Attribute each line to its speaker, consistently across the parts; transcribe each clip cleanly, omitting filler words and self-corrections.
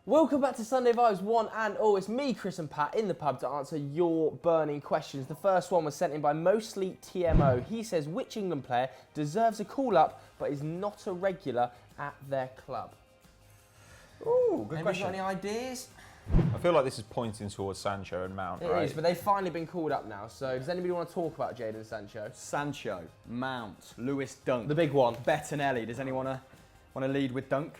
Speaker 1: Welcome back to Sunday Vibes, one and all. It's me, Chris and Pat, in the pub to answer your burning questions. The first one was sent in by Mostly TMO. He says, which England player deserves a call-up but is not a regular at their club?
Speaker 2: Ooh, good
Speaker 3: Anybody
Speaker 2: question.
Speaker 3: got any ideas?
Speaker 2: I feel like this is pointing towards Sancho and Mount,
Speaker 1: It
Speaker 2: right?
Speaker 1: is, but they've finally been called up now. So does anybody want to talk about Jadon Sancho?
Speaker 3: Sancho, Mount, Lewis Dunk.
Speaker 1: The big one.
Speaker 3: Bettinelli. Does anyone want to lead with Dunk?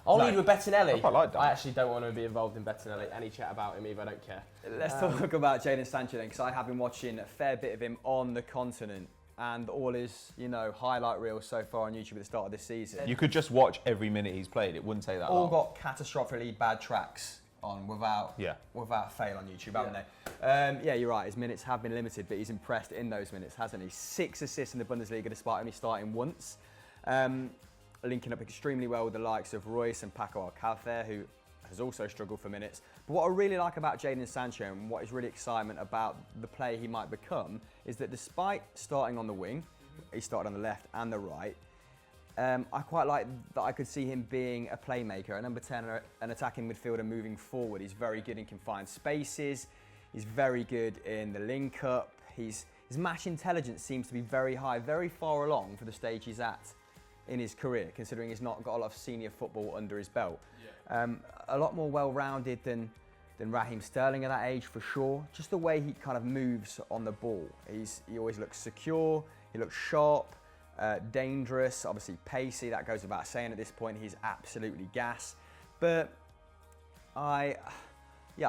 Speaker 1: I'll
Speaker 2: No.
Speaker 1: lead with Bettinelli.
Speaker 2: I quite like Dunk.
Speaker 1: I actually don't want to be involved in Bettinelli. Any chat about him either, I don't care.
Speaker 3: Let's talk about Jadon Sancho then, because I have been watching a fair bit of him on the continent, and all his, highlight reels so far on YouTube at the start of this season.
Speaker 2: You could just watch every minute he's played. It wouldn't take that
Speaker 3: all
Speaker 2: long.
Speaker 3: got catastrophically bad tracks on without fail on YouTube, haven't they? Yeah, you're right. His minutes have been limited, but he's impressed in those minutes, hasn't he? 6 assists in the Bundesliga, despite only starting once. Linking up extremely well with the likes of Royce and Paco Alcácer, who has also struggled for minutes. But what I really like about Jadon Sancho and what is really excitement about the player he might become is that despite starting on the wing, he started on the left and the right, I quite like that I could see him being a playmaker, a number 10, an attacking midfielder moving forward. He's very good in confined spaces. He's very good in the link-up. His match intelligence seems to be very high, very far along for the stage he's at in his career, considering he's not got a lot of senior football under his belt. A lot more well-rounded than Raheem Sterling at that age, for sure. Just the way he kind of moves on the ball. He always looks secure, he looks sharp, dangerous, obviously pacey, that goes without saying at this point. He's absolutely gas. But I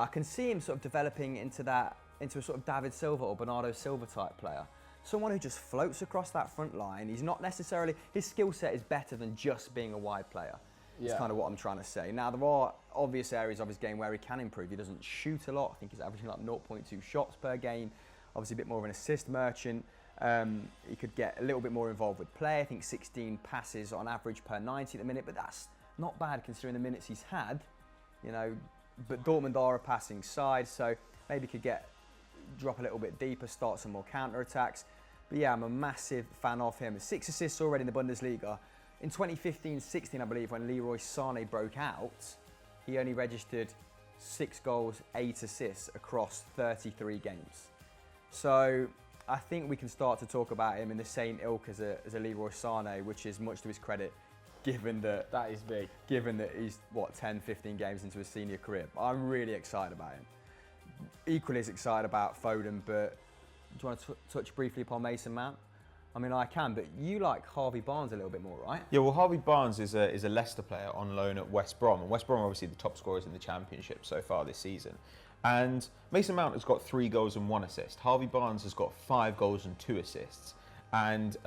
Speaker 3: can see him sort of developing into a sort of David Silva or Bernardo Silva type player. Someone who just floats across that front line. He's not necessarily, his skill set is better than just being a wide player. That's kind of what I'm trying to say. Now, there are obvious areas of his game where he can improve. He doesn't shoot a lot. I think he's averaging like 0.2 shots per game. Obviously a bit more of an assist merchant. He could get a little bit more involved with play. I think 16 passes on average per 90 at the minute, but that's not bad considering the minutes he's had. But Dortmund are a passing side, so maybe could drop a little bit deeper, start some more counter-attacks. But yeah, I'm a massive fan of him. 6 assists already in the Bundesliga. In 2015-16, I believe, when Leroy Sané broke out, he only registered 6 goals, 8 assists across 33 games. So I think we can start to talk about him in the same ilk as a Leroy Sané, which is much to his credit, given that
Speaker 1: is big.
Speaker 3: Given that he's, 10, 15 games into his senior career. But I'm really excited about him. Equally as excited about Foden, but do you want to touch briefly upon Mason Mount? I mean, I can, but you like Harvey Barnes a little bit more, right?
Speaker 2: Yeah, well, Harvey Barnes is a Leicester player on loan at West Brom, and West Brom are obviously the top scorers in the Championship so far this season. And Mason Mount has got 3 goals and 1 assist. Harvey Barnes has got 5 goals and 2 assists. And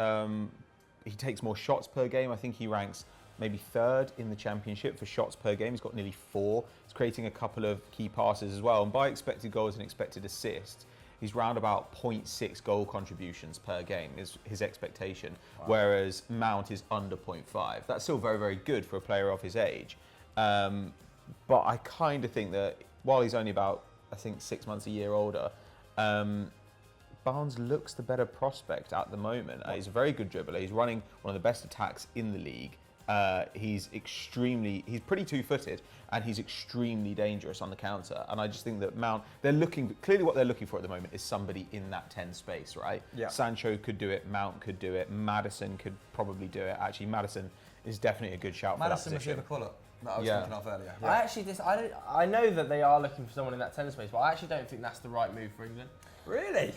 Speaker 2: he takes more shots per game. I think he ranks maybe 3rd in the Championship for shots per game. He's got nearly 4. He's creating a couple of key passes as well. And by expected goals and expected assists, he's round about 0.6 goal contributions per game is his expectation, whereas Mount is under 0.5. That's still very, very good for a player of his age. But I kind of think that while he's only about, 6 months, a year older, Barnes looks the better prospect at the moment. He's a very good dribbler. He's running one of the best attacks in the league. He's pretty two-footed, and he's extremely dangerous on the counter. And I just think that Mount, clearly what they're looking for at the moment is somebody in that 10 space, right? Yeah. Sancho could do it, Mount could do it, Maddison could probably do it. Actually, Maddison is definitely a good shout for that position.
Speaker 3: Maddison was the call-up that I was thinking of earlier.
Speaker 1: Yeah. I know that they are looking for someone in that 10 space, but I actually don't think that's the right move for England.
Speaker 3: Really?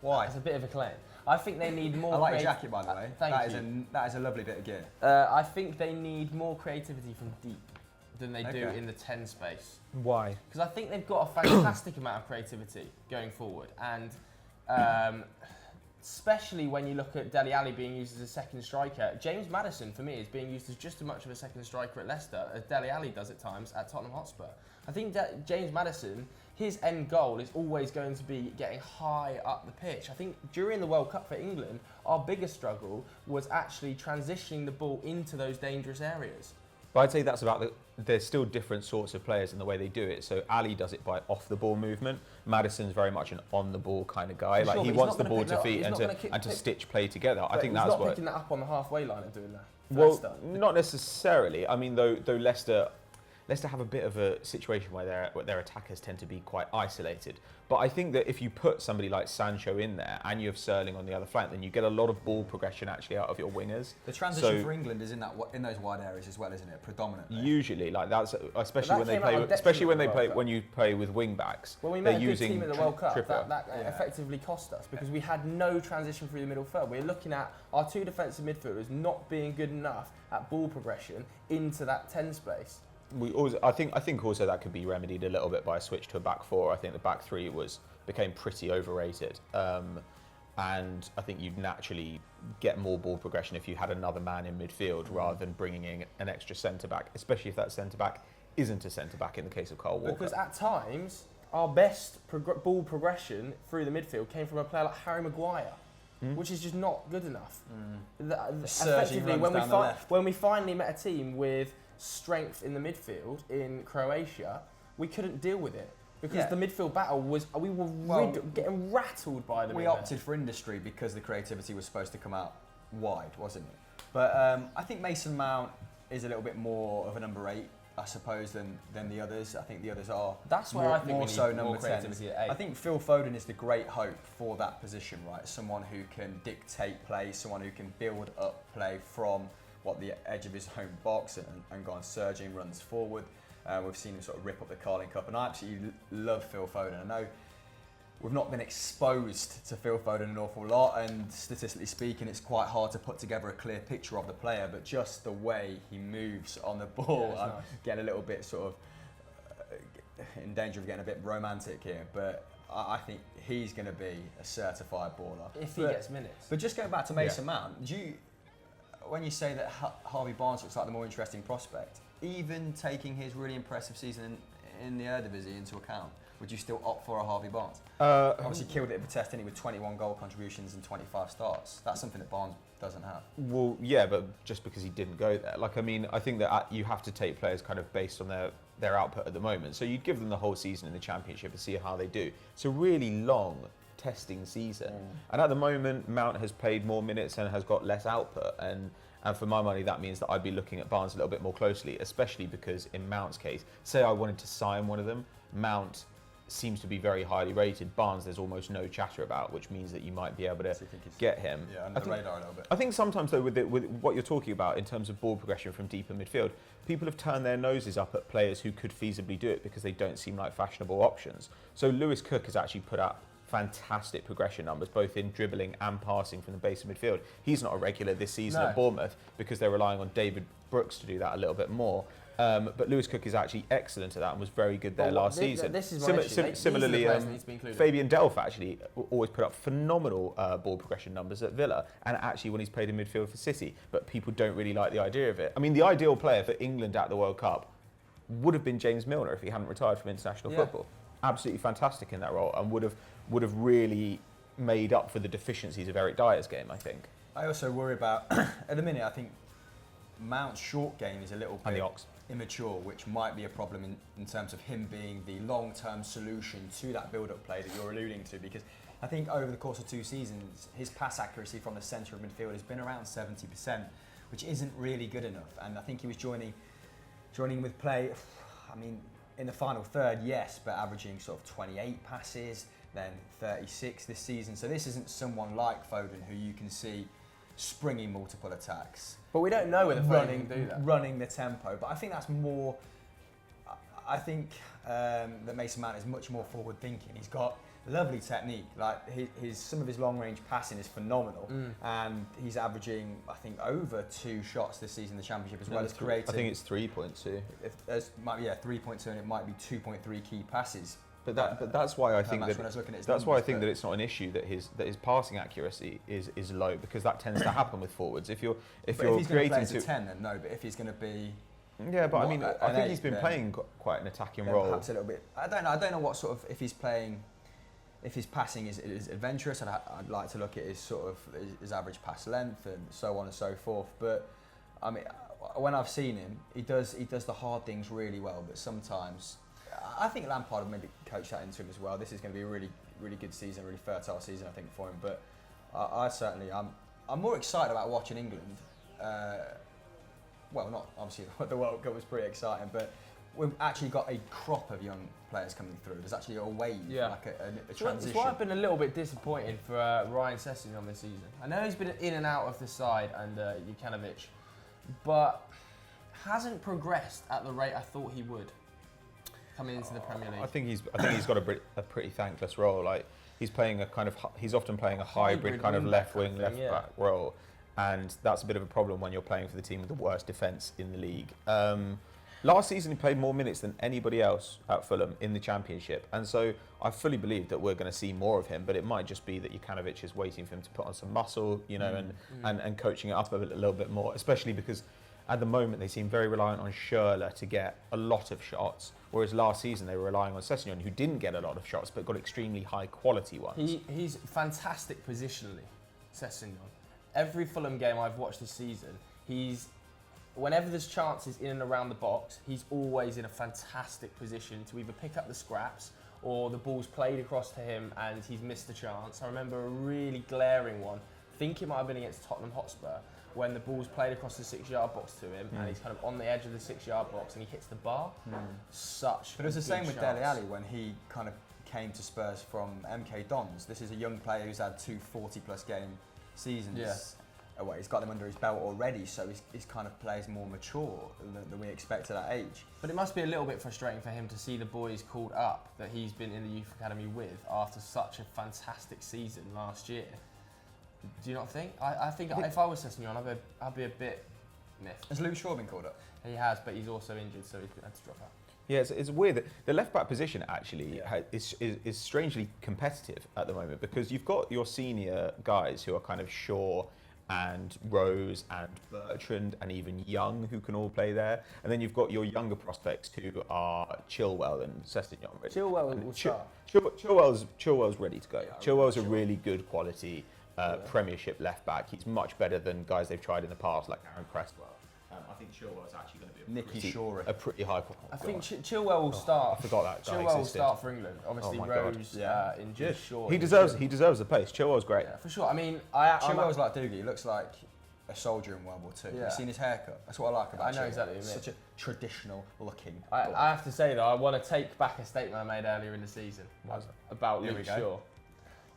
Speaker 3: Why?
Speaker 1: It's a bit of a claim. I think they need more.
Speaker 3: I like your jacket, by the way.
Speaker 1: Thank you.
Speaker 3: That is a lovely bit of gear.
Speaker 1: I think they need more creativity from deep than they do in the 10 space.
Speaker 2: Why?
Speaker 1: Because I think they've got a fantastic amount of creativity going forward, and especially when you look at Dele Alli being used as a second striker. James Maddison, for me, is being used as just as much of a second striker at Leicester as Dele Alli does at times at Tottenham Hotspur. I think that James Maddison, his end goal is always going to be getting high up the pitch. I think during the World Cup for England, our biggest struggle was actually transitioning the ball into those dangerous areas.
Speaker 2: But I'd say that's about there's still different sorts of players in the way they do it. So Ali does it by off the ball movement. Maddison's very much an on the ball kind of guy. Like he wants the ball to feet and to stitch play together. I think that's what.
Speaker 1: He's not picking that up on the halfway line and doing that.
Speaker 2: Well, not necessarily. I mean, though Leicester, Leicester have a bit of a situation where their attackers tend to be quite isolated. But I think that if you put somebody like Sancho in there and you have Sterling on the other flank, then you get a lot of ball progression actually out of your wingers.
Speaker 3: The transition for England is in those wide areas as well, isn't it? Predominantly.
Speaker 2: Usually, like that's especially when they play when you play with wing backs.
Speaker 1: When we met a good team at the World Cup, that effectively cost us because we had no transition through the middle third. We're looking at our two defensive midfielders not being good enough at ball progression into that 10 space.
Speaker 2: I think also that could be remedied a little bit by a switch to a back four. I think the back three became pretty overrated, and I think you'd naturally get more ball progression if you had another man in midfield rather than bringing in an extra centre back, especially if that centre back isn't a centre back in the case of Kyle Walker.
Speaker 1: Because at times our best ball progression through the midfield came from a player like Harry Maguire. Which is just not good enough. Effectively, when we finally met a team with strength in the midfield in Croatia, we couldn't deal with it because the midfield battle we were getting rattled by them.
Speaker 3: We opted for industry because the creativity was supposed to come out wide, wasn't it? But I think Mason Mount is a little bit more of a number 8, I suppose, than the others. I think the others are.
Speaker 1: That's where I think
Speaker 3: more
Speaker 1: we
Speaker 3: so
Speaker 1: need
Speaker 3: number
Speaker 1: more creativity
Speaker 3: 10.
Speaker 1: at 8.
Speaker 3: I think Phil Foden is the great hope for that position, right? Someone who can dictate play, someone who can build up play from the edge of his own box and go on surging runs forward. We've seen him sort of rip up the Carling Cup, and I absolutely love Phil Foden. I know we've not been exposed to Phil Foden an awful lot, and statistically speaking, it's quite hard to put together a clear picture of the player, but just the way he moves on the ball, I'm getting a little bit sort of in danger of getting a bit romantic here, but I think he's going to be a certified baller.
Speaker 1: If he gets minutes.
Speaker 3: But just going back to Mason Mount, when you say that Harvey Barnes looks like the more interesting prospect, even taking his really impressive season in the Eredivisie into account, would you still opt for a Harvey Barnes? Obviously killed it at Vitesse, didn't he, with 21 goal contributions and 25 starts. That's something that Barnes doesn't have.
Speaker 2: Well, yeah, but just because he didn't go there. I think that you have to take players kind of based on their output at the moment. So you'd give them the whole season in the Championship and see how they do. It's a really long testing season. And at the moment, Mount has played more minutes and has got less output. And for my money, that means that I'd be looking at Barnes a little bit more closely, especially because in Mount's case, say I wanted to sign one of them, Mount seems to be very highly rated. Barnes, there's almost no chatter about, which means that you might be able to get him.
Speaker 3: Yeah, under the radar a little bit.
Speaker 2: I think sometimes, though, with what you're talking about in terms of ball progression from deeper midfield, people have turned their noses up at players who could feasibly do it because they don't seem like fashionable options. So Lewis Cook has actually put up fantastic progression numbers, both in dribbling and passing from the base of midfield. He's not a regular this season at Bournemouth because they're relying on David Brooks to do that a little bit more. But Lewis Cook is actually excellent at that and was very good there last season.
Speaker 1: This is my issue.
Speaker 2: Similarly, Fabian Delph actually always put up phenomenal ball progression numbers at Villa, and actually when he's played in midfield for City, but people don't really like the idea of it. I mean, the ideal player for England at the World Cup would have been James Milner if he hadn't retired from international football. Absolutely fantastic in that role, and would have really made up for the deficiencies of Eric Dyer's game, I think.
Speaker 3: I also worry about, at the minute, I think Mount's short game is a little bit immature, which might be a problem in terms of him being the long-term solution to that build-up play that you're alluding to, because I think over the course of 2 seasons, his pass accuracy from the centre of midfield has been around 70%, which isn't really good enough. And I think he was joining with play, I mean, in the final third, yes, but averaging sort of 28 passes, then 36 this season. So this isn't someone like Foden who you can see springing multiple attacks.
Speaker 1: But we don't know whether Foden can do that.
Speaker 3: Running the tempo. But I think that's more... I think that Mason Mount is much more forward thinking. He's got lovely technique. Like some of his long range passing is phenomenal, and he's averaging, I think, over 2 shots this season in the Championship, as well as creating.
Speaker 2: I think it's 3.2.
Speaker 3: 3.2, and it might be 2.3 key passes.
Speaker 2: But that's why I think that it's not an issue that his passing accuracy is low, because that tends to happen with forwards. If you're
Speaker 3: creating going to play as a 10, then no. But if he's going to be
Speaker 2: I mean, I think he's been playing quite an attacking role.
Speaker 3: Perhaps a little bit. I don't know what sort of, if he's playing, if his passing is adventurous. I'd like to look at his sort of his average pass length and so on and so forth. But I mean, when I've seen him, he does the hard things really well. But sometimes, I think Lampard will maybe coach that into him as well. This is going to be a really, really good season, really fertile season, I think, for him. But I certainly, I'm more excited about watching England. Well, not obviously the World Cup was pretty exciting, but we've actually got a crop of young players coming through. There's actually a wave, like a transition.
Speaker 1: That's why I've been a little bit disappointed for Ryan Sessegnon this season. I know he's been in and out of the side under Jukanovic, but hasn't progressed at the rate I thought he would coming into the Premier League.
Speaker 2: I think he's got a pretty thankless role. Like he's often playing a hybrid kind of left wing, left back role, and that's a bit of a problem when you're playing for the team with the worst defence in the league. Last season, he played more minutes than anybody else at Fulham in the Championship. And so I fully believe that we're going to see more of him, but it might just be that Jukanovic is waiting for him to put on some muscle, and coaching it up a little bit more, especially because at the moment they seem very reliant on Schürrle to get a lot of shots, whereas last season they were relying on Sessegnon, who didn't get a lot of shots, but got extremely high quality ones.
Speaker 1: He's fantastic positionally, Sessegnon. Every Fulham game I've watched this season, whenever there's chances in and around the box, he's always in a fantastic position to either pick up the scraps or the ball's played across to him and he's missed the chance. I remember a really glaring one, I think it might have been against Tottenham Hotspur, when the ball's played across the 6-yard box to him and he's kind of on the edge of the 6-yard box and he hits the bar. But
Speaker 3: it was the same with Dele Alli when he kind of came to Spurs from MK Dons. This is a young player who's had 2 40-plus game seasons.
Speaker 1: Yeah.
Speaker 3: Well, he's got them under his belt already, so his kind of players more mature than we expect at that age.
Speaker 1: But it must be a little bit frustrating for him to see the boys called up that he's been in the youth academy with after such a fantastic season last year. Do you not think? I think if I was Sessegnon, I'd be a bit miffed.
Speaker 3: Has Luke Shaw been called up?
Speaker 1: He has, but he's also injured, so he's had to drop out.
Speaker 2: Yeah, it's weird that the left back position actually is strangely competitive at the moment, because you've got your senior guys who are kind of Shaw and Rose and Bertrand and even Young, who can all play there, and then you've got your younger prospects who are Chilwell and Sessegnon.
Speaker 1: Chilwell will start.
Speaker 2: Chilwell's ready to go.
Speaker 1: Yeah,
Speaker 2: Chilwell's a really good quality Premiership left back. He's much better than guys they've tried in the past, like Aaron Cresswell. I think Chilwell's actually going to be a pretty high quality.
Speaker 1: I think Chilwell will start.
Speaker 2: I forgot that guy
Speaker 1: Chilwell will
Speaker 2: existed.
Speaker 1: start for England. Obviously, Rose injured. Shaw.
Speaker 2: He deserves the place. Chilwell's great.
Speaker 1: Yeah, for sure. I mean,
Speaker 3: Chilwell's like Doogie. He looks like a soldier in World War II.
Speaker 1: Yeah.
Speaker 3: You've seen his haircut. That's what I like about
Speaker 1: I know
Speaker 3: Chilwell.
Speaker 1: exactly what you mean.
Speaker 3: Such a traditional looking.
Speaker 1: I have to say though, I want to take back a statement I made earlier in the season about Luke Shaw.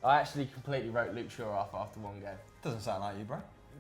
Speaker 1: I actually completely wrote Luke Shaw off after one game.
Speaker 3: Doesn't sound like you, bro.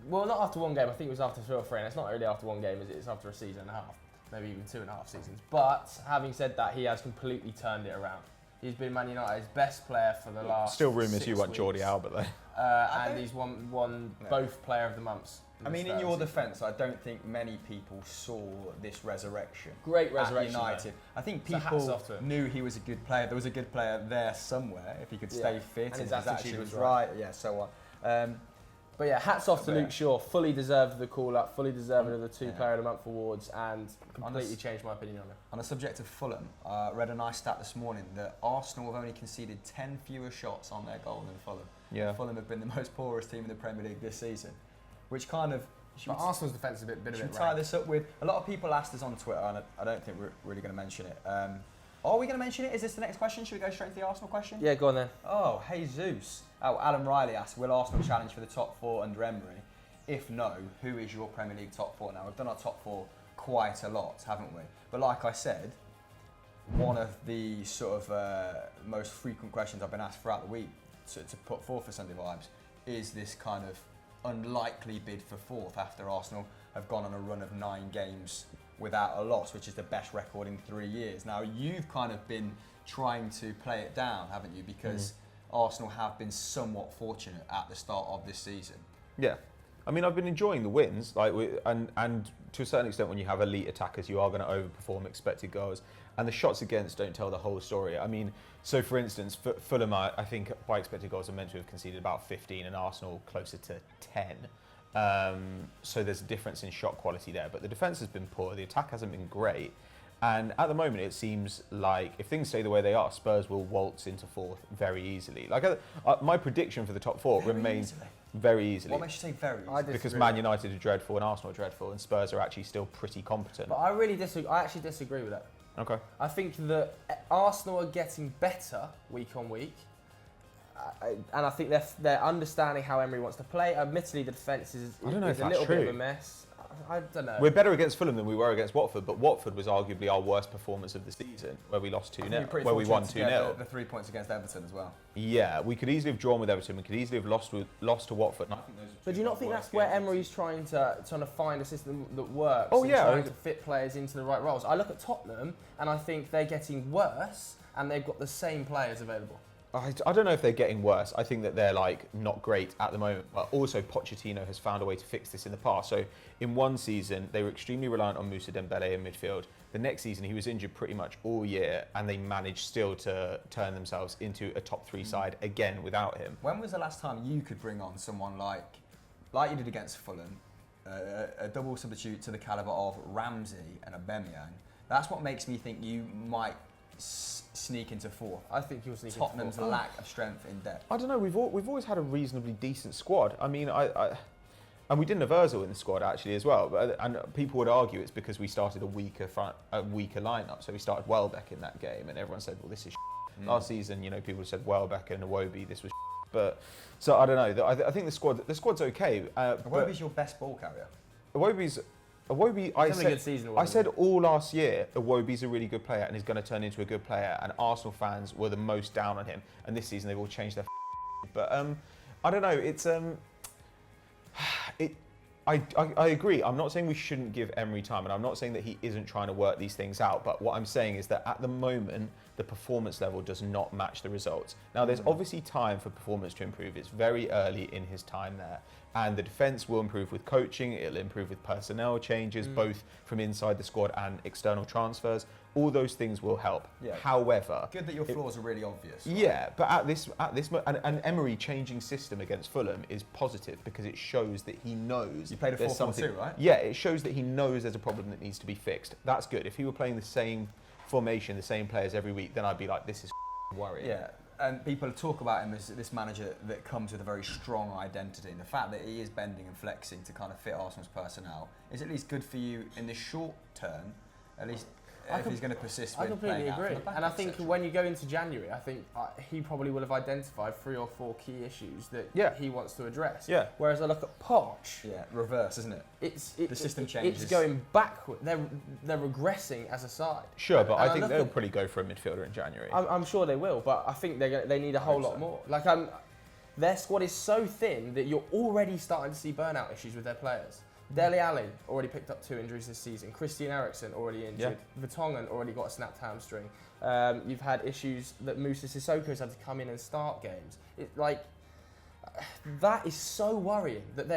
Speaker 1: Well, not after one game. I think it was after 2 or 3, and it's not really after one game, is it? It's after a season and a half, maybe even 2.5 seasons. But having said that, he has completely turned it around. He's been Man United's best player for the last.
Speaker 2: Still rumours
Speaker 1: 6
Speaker 2: you want
Speaker 1: weeks.
Speaker 2: Jordi Alba though.
Speaker 1: And he's won both Player of the Months.
Speaker 3: I mean, in your defence, I don't think many people saw this resurrection.
Speaker 1: Great resurrection.
Speaker 3: At United. I think people knew he was a good player. There was a good player there somewhere if he could stay fit
Speaker 1: and his
Speaker 3: attitude was right. Yeah, so on.
Speaker 1: But yeah, hats off to Luke Shaw. Fully deserved the call up. Fully deserved of the 2 Player of the Month awards, and completely changed my opinion on him.
Speaker 3: On the subject of Fulham, I read a nice stat this morning that Arsenal have only conceded 10 fewer shots on their goal than Fulham.
Speaker 2: Yeah.
Speaker 3: Fulham have been the most poorest team in the Premier League this season, which kind of.
Speaker 1: But Arsenal's defence is a bit of it.
Speaker 3: Should we tie this up with a lot of people asked us on Twitter, and I don't think we're really going to mention it. Are we going to mention it? Is this the next question? Should we go straight to the Arsenal question?
Speaker 1: Yeah, go on then.
Speaker 3: Oh, Jesus. Oh, Alan Riley asked, will Arsenal challenge for the top 4 under Emery? If no, who is your Premier League top 4? Now, we've done our top 4 quite a lot, haven't we? But like I said, one of the sort of most frequent questions I've been asked throughout the week to put forth for Sunday Vibes is this kind of unlikely bid for 4th after Arsenal have gone on a run of 9 games without a loss, which is the best record in 3 years. Now, you've kind of been trying to play it down, haven't you? Because Arsenal have been somewhat fortunate at the start of this season.
Speaker 2: Yeah. I mean, I've been enjoying the wins, and to a certain extent, when you have elite attackers, you are going to overperform expected goals, and the shots against don't tell the whole story. I mean, so for instance, Fulham, I think by expected goals are meant to have conceded about 15, and Arsenal closer to 10. So there's a difference in shot quality there, but the defence has been poor, the attack hasn't been great, and at the moment it seems like if things stay the way they are, Spurs will waltz into 4th very easily. Like my prediction for the top 4 remains. Very easily.
Speaker 3: What makes you say very easily?
Speaker 2: Because Man United are dreadful and Arsenal are dreadful, and Spurs are actually still pretty competent.
Speaker 1: But I really disagree. I actually disagree with that.
Speaker 2: Okay.
Speaker 1: I think that Arsenal are getting better week on week, and I think they're understanding how Emery wants to play. Admittedly, the defence is a little bit of a mess. I don't know.
Speaker 2: We're better against Fulham than we were against Watford, but Watford was arguably our worst performance of the season, where we lost 2-0, where we won 2-0.
Speaker 3: The 3 points against Everton as well.
Speaker 2: Yeah, we could easily have drawn with Everton. We could easily have lost to Watford. And I think
Speaker 1: but do you not think that's where Emery's trying to find a system that works?
Speaker 2: Oh, yeah.
Speaker 1: Trying to fit players into the right roles. I look at Tottenham and I think they're getting worse, and they've got the same players available.
Speaker 2: I don't know if they're getting worse. I think that they're not great at the moment. But also, Pochettino has found a way to fix this in the past. So in one season, they were extremely reliant on Moussa Dembele in midfield. The next season, he was injured pretty much all year, and they managed still to turn themselves into a top 3 side again without him.
Speaker 3: When was the last time you could bring on someone like you did against Fulham, a double substitute to the calibre of Ramsey and Aubameyang? That's what makes me think you might sneak into 4th.
Speaker 1: I think you'll sneak
Speaker 3: Tottenham's
Speaker 1: into 4th.
Speaker 3: lack of strength in depth.
Speaker 2: I don't know. We've always had a reasonably decent squad. I mean, and we didn't have Ozil in the squad actually as well. And people would argue it's because we started a weaker lineup. So we started Welbeck in that game, and everyone said, "Well, this is." Last season, people said Welbeck and Iwobi, this was. But so I don't know. I think the squad's okay.
Speaker 3: Iwobi's your best ball carrier.
Speaker 2: Iwobi. I said all last year, Iwobi's a really good player and he's going to turn into a good player. And Arsenal fans were the most down on him. And this season they've all changed their. But I don't know. It's I agree. I'm not saying we shouldn't give Emery time, and I'm not saying that he isn't trying to work these things out. But what I'm saying is that at the moment, the performance level does not match the results. Now, there's obviously time for performance to improve. It's very early in his time there. And the defence will improve with coaching. It'll improve with personnel changes, both from inside the squad and external transfers. All those things will help. Yeah. However,
Speaker 3: good that your flaws are really obvious.
Speaker 2: Right? Yeah, but at this and Emery changing system against Fulham is positive because it shows that he knows.
Speaker 3: You played a 4-4-2, right?
Speaker 2: Yeah, it shows that he knows there's a problem that needs to be fixed. That's good. If he were playing the same formation, the same players every week, then I'd be like, this is worrying.
Speaker 3: Yeah. And people talk about him as this manager that comes with a very strong identity. And the fact that he is bending and flexing to kind of fit Arsenal's personnel is at least good for you in the short term, at least if he's going to persist with
Speaker 1: completely
Speaker 3: playing
Speaker 1: agree.
Speaker 3: Out back,
Speaker 1: and I think when you go into January, I think he probably will have identified 3 or 4 key issues that he wants to address.
Speaker 2: Yeah.
Speaker 1: Whereas I look at Poch.
Speaker 3: Yeah, reverse, isn't it? The system changes.
Speaker 1: It's going backward. They're regressing as a side.
Speaker 2: Sure, but I think they'll probably go for a midfielder in January.
Speaker 1: I'm sure they will, but I think they need a whole lot more. Their squad is so thin that you're already starting to see burnout issues with their players. Dele Alli already picked up 2 injuries this season. Christian Eriksen already injured. Yeah. Vertonghen already got a snapped hamstring. You've had issues that Moussa Sissoko's had to come in and start games. That is so worrying that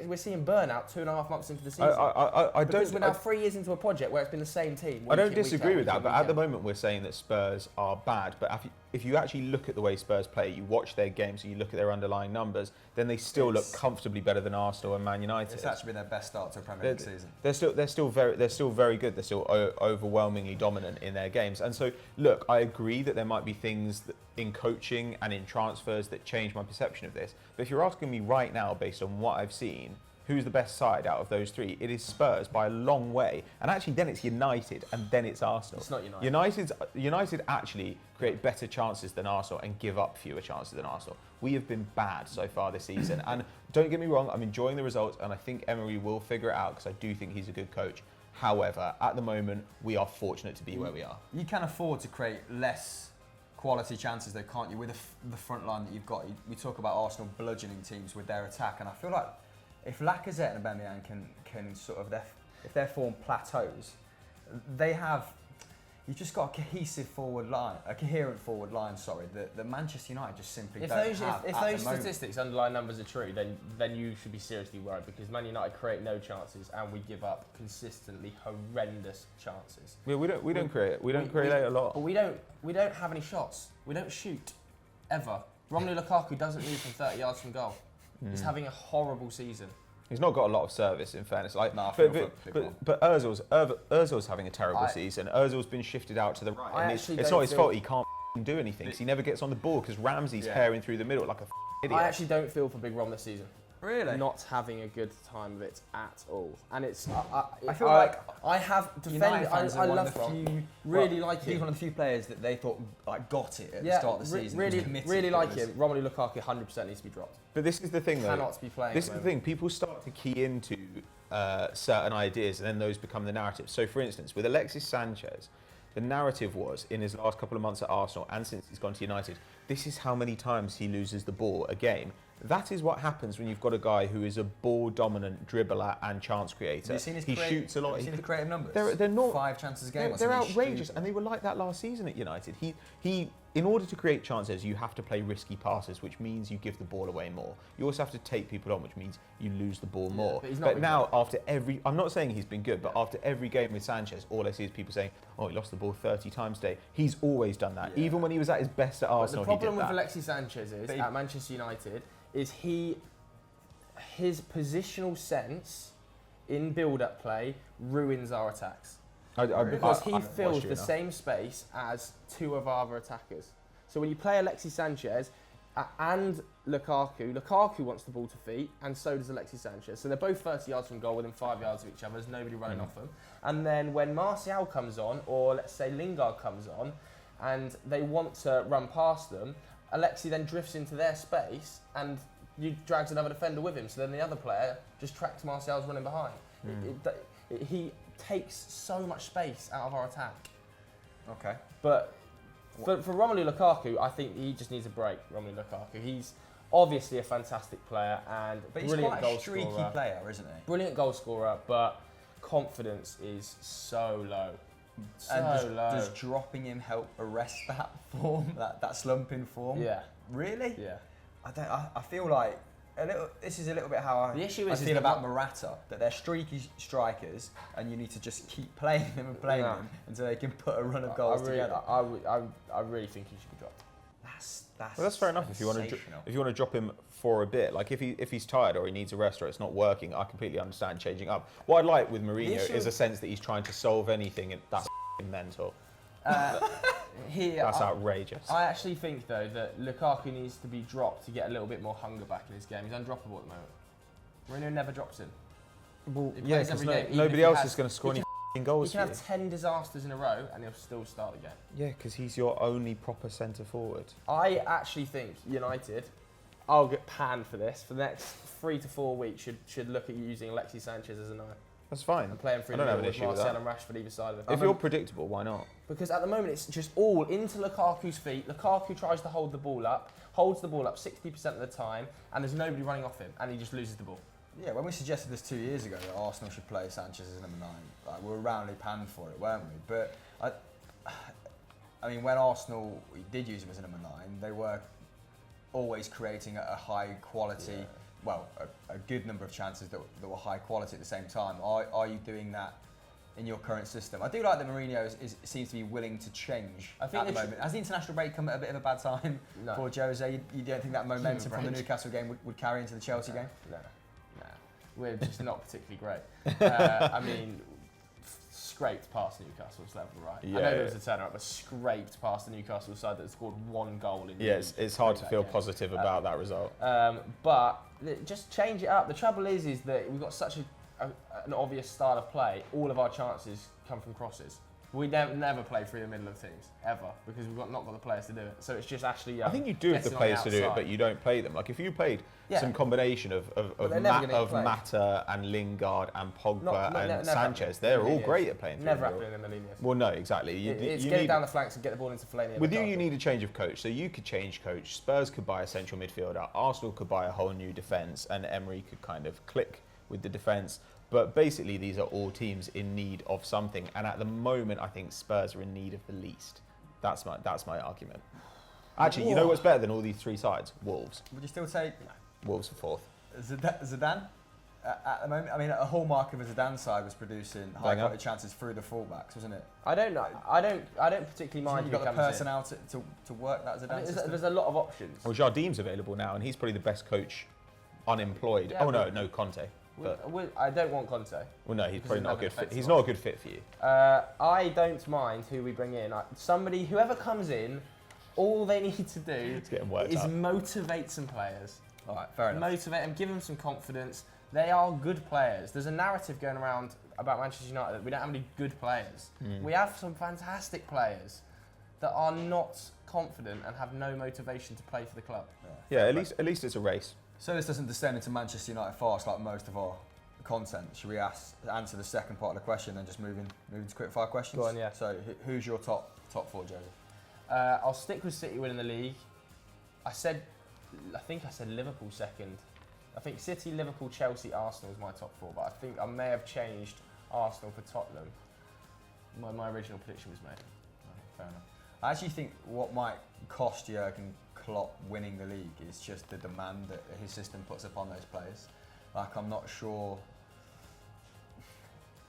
Speaker 1: we're seeing burnout 2.5 months into the season. Because we're now 3 years into a project where it's been the same team.
Speaker 2: I don't disagree with that, but at the moment we're saying that Spurs are bad. But if you actually look at the way Spurs play, you watch their games, and you look at their underlying numbers, then they still look comfortably better than Arsenal and Man United.
Speaker 3: It's actually been their best start to a Premier League season.
Speaker 2: They're still very good. They're still overwhelmingly dominant in their games. And so, look, I agree that there might be things in coaching and in transfers that change my perception of this. But if you're asking me right now, based on what I've seen, who's the best side out of those 3? It is Spurs by a long way. And actually then it's United and then it's Arsenal.
Speaker 1: It's not United.
Speaker 2: United actually create better chances than Arsenal and give up fewer chances than Arsenal. We have been bad so far this season. And don't get me wrong, I'm enjoying the results and I think Emery will figure it out because I do think he's a good coach. However, at the moment, we are fortunate to be where we are.
Speaker 3: You can afford to create less quality chances though, can't you, with the front line that you've got? We talk about Arsenal bludgeoning teams with their attack, and I feel like if Lacazette and Aubameyang can sort of, if their form plateaus, you've just got a cohesive forward line, a coherent forward line, that Manchester United just simply don't have.
Speaker 1: If those statistics, underlying numbers are true, then you should be seriously worried because Man United create no chances and we give up consistently horrendous chances.
Speaker 2: Yeah, we don't create a lot.
Speaker 1: But we don't have any shots. We don't shoot ever. Romelu Lukaku doesn't move from 30 yards from goal. He's having a horrible season.
Speaker 2: He's not got a lot of service, in fairness. But Ozil's having a terrible season. Ozil's been shifted out to the right. And it's not his fault. He can't do anything. Because he never gets on the ball because Ramsey's herring through the middle like a idiot.
Speaker 1: I actually don't feel for Big Rom this season.
Speaker 3: Really?
Speaker 1: Not having a good time of it at all. And it's...
Speaker 3: I feel like
Speaker 1: I have defended... I love Rom. Really like him.
Speaker 3: He's one of the few players that they thought got it at the start of the season.
Speaker 1: Really like him. Romelu Lukaku 100% needs to be dropped.
Speaker 2: But this is the thing, though.
Speaker 1: Cannot be playing.
Speaker 2: This is the thing. People start to key into certain ideas, and then those become the narrative. So, for instance, with Alexis Sanchez, the narrative was, in his last couple of months at Arsenal and since he's gone to United, this is how many times he loses the ball a game. That is what happens when you've got a guy who is a ball-dominant dribbler and chance creator.
Speaker 3: Have you seen his
Speaker 2: he shoots a lot.
Speaker 3: Have you seen his creative numbers?
Speaker 2: They're not
Speaker 3: 5 chances a game.
Speaker 2: They're outrageous, and they were like that last season at United. He, in order to create chances, you have to play risky passes, which means you give the ball away more. You also have to take people on, which means you lose the ball more. But now, after every, I'm not saying he's been good, but after every game with Sanchez, all I see is people saying, "Oh, he lost the ball 30 times today." He's always done that. Yeah. Even when he was at his best at Arsenal,
Speaker 1: he did that. The problem with
Speaker 2: that.
Speaker 1: Alexis Sanchez is at Manchester United is his positional sense in build-up play ruins our attacks. Because he fills the same space as 2 of our other attackers. So when you play Alexis Sanchez and Lukaku wants the ball to feet, and so does Alexis Sanchez. So they're both 30 yards from goal, within 5 yards of each other. There's nobody running off them. And then when Martial comes on, or let's say Lingard comes on, and they want to run past them, Alexis then drifts into their space and drags another defender with him. So then the other player just tracks Martial's running behind. He takes so much space out of our attack.
Speaker 3: Okay.
Speaker 1: But for Romelu Lukaku, I think he just needs a break. Romelu Lukaku, he's obviously a fantastic player and brilliant goal scorer.
Speaker 3: He's quite a streaky player, isn't he?
Speaker 1: Brilliant goal scorer, but confidence is so low.
Speaker 3: Does dropping him help arrest that form, that slumping form?
Speaker 1: Yeah.
Speaker 3: Really?
Speaker 1: Yeah.
Speaker 3: I feel like this is a little bit how I feel about Morata, that they're streaky strikers and you need to just keep playing them and playing them until they can put a run of goals together.
Speaker 1: I really think he should be dropped.
Speaker 2: That's fair enough. If you want to drop him for a bit, like if he's tired or he needs a rest or it's not working, I completely understand changing up. What I like with Mourinho is a sense that he's trying to solve anything, and that's mental. That's outrageous.
Speaker 1: I actually think though that Lukaku needs to be dropped to get a little bit more hunger back in his game. He's undroppable at the moment. Mourinho never drops him.
Speaker 2: Well, yeah, because nobody else is going to score any goals.
Speaker 1: He can have 10 disasters in a row and he'll still start again.
Speaker 2: Yeah, because he's your only proper centre forward.
Speaker 1: I actually think United, I'll get panned for this, for the next 3 to 4 weeks should look at using Alexis Sanchez as a 9.
Speaker 2: That's fine.
Speaker 1: And play him through the middle with Martial and Rashford either side of it.
Speaker 2: If you're predictable, why not?
Speaker 1: Because at the moment it's just all into Lukaku's feet. Lukaku tries to hold the ball up, holds the ball up 60% of the time, and there's nobody running off him, and he just loses the ball.
Speaker 3: Yeah, when we suggested this 2 years ago that Arsenal should play Sanchez as number 9, like, we were roundly panned for it, weren't we? But I mean, when Arsenal did use him as a number 9, they were always creating a high quality. Yeah. Well, a good number of chances that were high quality at the same time. Are you doing that in your current system? I do like that Mourinho seems to be willing to change at the moment. Has the international break come at a bit of a bad time for Jose? You don't think that momentum from the Newcastle game would carry into the Chelsea game?
Speaker 1: No. We're just not particularly great. I mean, scraped past Newcastle's level, right?
Speaker 2: Yeah.
Speaker 1: I know there was a turnaround, but scraped past the Newcastle side that scored 1 goal in.
Speaker 2: Yeah, it's hard to feel positive about that result.
Speaker 1: But just change it up. The trouble is that we've got such an obvious style of play. All of our chances come from crosses. We never play through the middle of teams, ever, because we've not got the players to do it. So it's just actually.
Speaker 2: I think you do have the players to do it, but you don't play them. Like if you played some combination of Mata and Lingard and Pogba and Sanchez, they're all great at playing.
Speaker 1: Never happening in the Lineas.
Speaker 2: Well, no, exactly.
Speaker 1: It's get it down the flanks and get the ball into Fellaini.
Speaker 2: With you need a change of coach. So you could change coach. Spurs could buy a central midfielder. Arsenal could buy a whole new defence, and Emery could kind of click with the defence. But basically, these are all teams in need of something, and at the moment, I think Spurs are in need of the least. That's my argument. Actually, you know what's better than all these 3 sides? Wolves.
Speaker 3: Would you still take
Speaker 2: Wolves for 4th?
Speaker 3: Zidane? At the moment, I mean, a hallmark of a Zidane side was producing high quality chances through the fullbacks, wasn't it?
Speaker 1: I don't know. I don't particularly mind.
Speaker 3: You've got the personnel to work that Zidane system.
Speaker 1: There's a lot of options.
Speaker 2: Well, Jardim's available now, and he's probably the best coach unemployed. Yeah, no, Conte.
Speaker 1: I don't want Conte.
Speaker 2: Well, no, he's probably not a good fit. He's not a good fit for you.
Speaker 1: I don't mind who we bring in. Whoever comes in, all they need to do is motivate some players.
Speaker 3: All right, fair enough.
Speaker 1: Motivate them, give them some confidence. They are good players. There's a narrative going around about Manchester United that we don't have any good players. We have some fantastic players that are not confident and have no motivation to play for the club.
Speaker 2: Yeah, at least it's a race.
Speaker 3: So this doesn't descend into Manchester United fast like most of our content, should we answer the second part of the question and just moving to quick fire questions?
Speaker 1: Go on, yeah.
Speaker 3: So who's your top four, Joseph?
Speaker 1: I'll stick with City winning the league. I think I said Liverpool second. I think City, Liverpool, Chelsea, Arsenal is my top four, but I think I may have changed Arsenal for Tottenham. My original prediction was made.
Speaker 3: Fair enough. I actually think what might cost Jürgen Klopp winning the league is just the demand that his system puts upon those players. Like, I'm not sure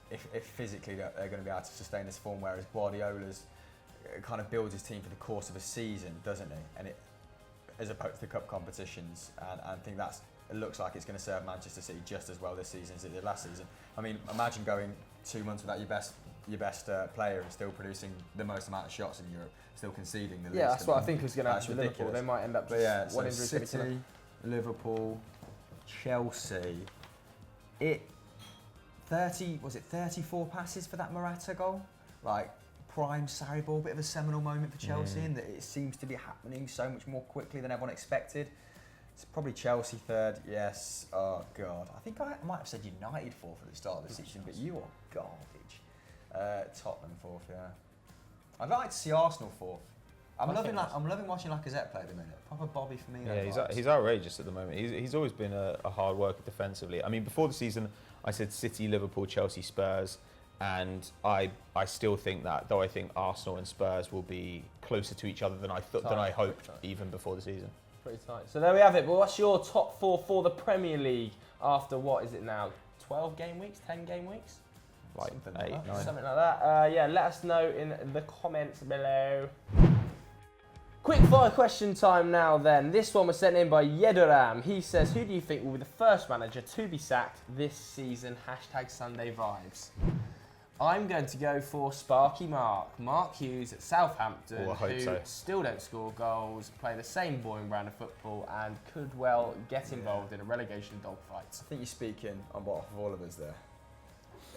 Speaker 3: if physically they're going to be able to sustain this form, whereas Guardiola's kind of builds his team for the course of a season, doesn't he? And it, as opposed to the cup competitions, and I think it looks like it's going to serve Manchester City just as well this season as it did last season. I mean, imagine going 2 months without your best player and still producing the most amount of shots in Europe, still conceding the least.
Speaker 1: Yeah, that's what I think is going to happen to Liverpool. They might end up just
Speaker 3: one injury. City, Liverpool, Chelsea. 34 passes for that Morata goal? Like, prime Sarri ball, bit of a seminal moment for Chelsea, in that it seems to be happening so much more quickly than everyone expected. It's probably Chelsea third, yes. Oh, God. I think I might have said United fourth at the start of the season, but you are garbage. Tottenham fourth, yeah. I'd like to see Arsenal fourth. I'm loving watching Lacazette play at the minute. Proper Bobby for me.
Speaker 2: Yeah, he's outrageous at the moment. He's always been a hard worker defensively. I mean, before the season, I said City, Liverpool, Chelsea, Spurs, and I still think that, though I think Arsenal and Spurs will be closer to each other than I hoped even before the season.
Speaker 1: Pretty tight. So there we have it. But what's your top four for the Premier League after, what is it now, 12 game weeks, 10 game weeks?
Speaker 2: Like
Speaker 3: something
Speaker 2: 8, 9.
Speaker 1: Something like that. Yeah, let us know in the comments below. Quick fire question time now then. This one was sent in by Yedoram. He says, who do you think will be the first manager to be sacked this season? #Sunday vibes. I'm going to go for Sparky Mark Hughes at Southampton, who still don't score goals, play the same boring brand of football, and could well get involved in a relegation dogfight.
Speaker 3: I think you're speaking on behalf of all of us there.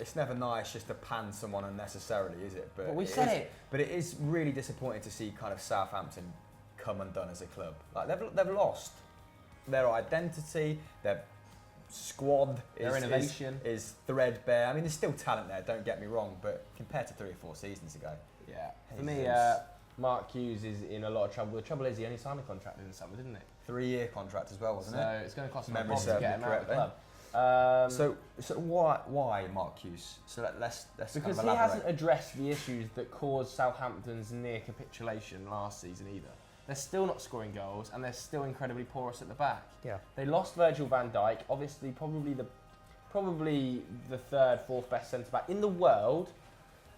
Speaker 3: It's never nice just to pan someone unnecessarily, is it?
Speaker 1: But we said it.
Speaker 3: But it is really disappointing to see kind of Southampton come undone as a club. Like, they've lost their identity, their squad,
Speaker 1: their innovation
Speaker 3: is threadbare. I mean, there's still talent there, don't get me wrong, but compared to 3 or 4 seasons ago.
Speaker 1: Yeah. For me, Mark Hughes is in a lot of trouble. The trouble is he only signed a contract in the summer, didn't he?
Speaker 3: 3-year contract as well, wasn't it?
Speaker 1: So it's going to cost him a lot to get him out of the club.
Speaker 3: So why Mark Hughes? So let's
Speaker 1: because
Speaker 3: kind of
Speaker 1: he hasn't addressed the issues that caused Southampton's near capitulation last season either. They're still not scoring goals, and they're still incredibly porous at the back.
Speaker 2: Yeah.
Speaker 1: They lost Virgil van Dijk, obviously probably the third, fourth best centre back in the world,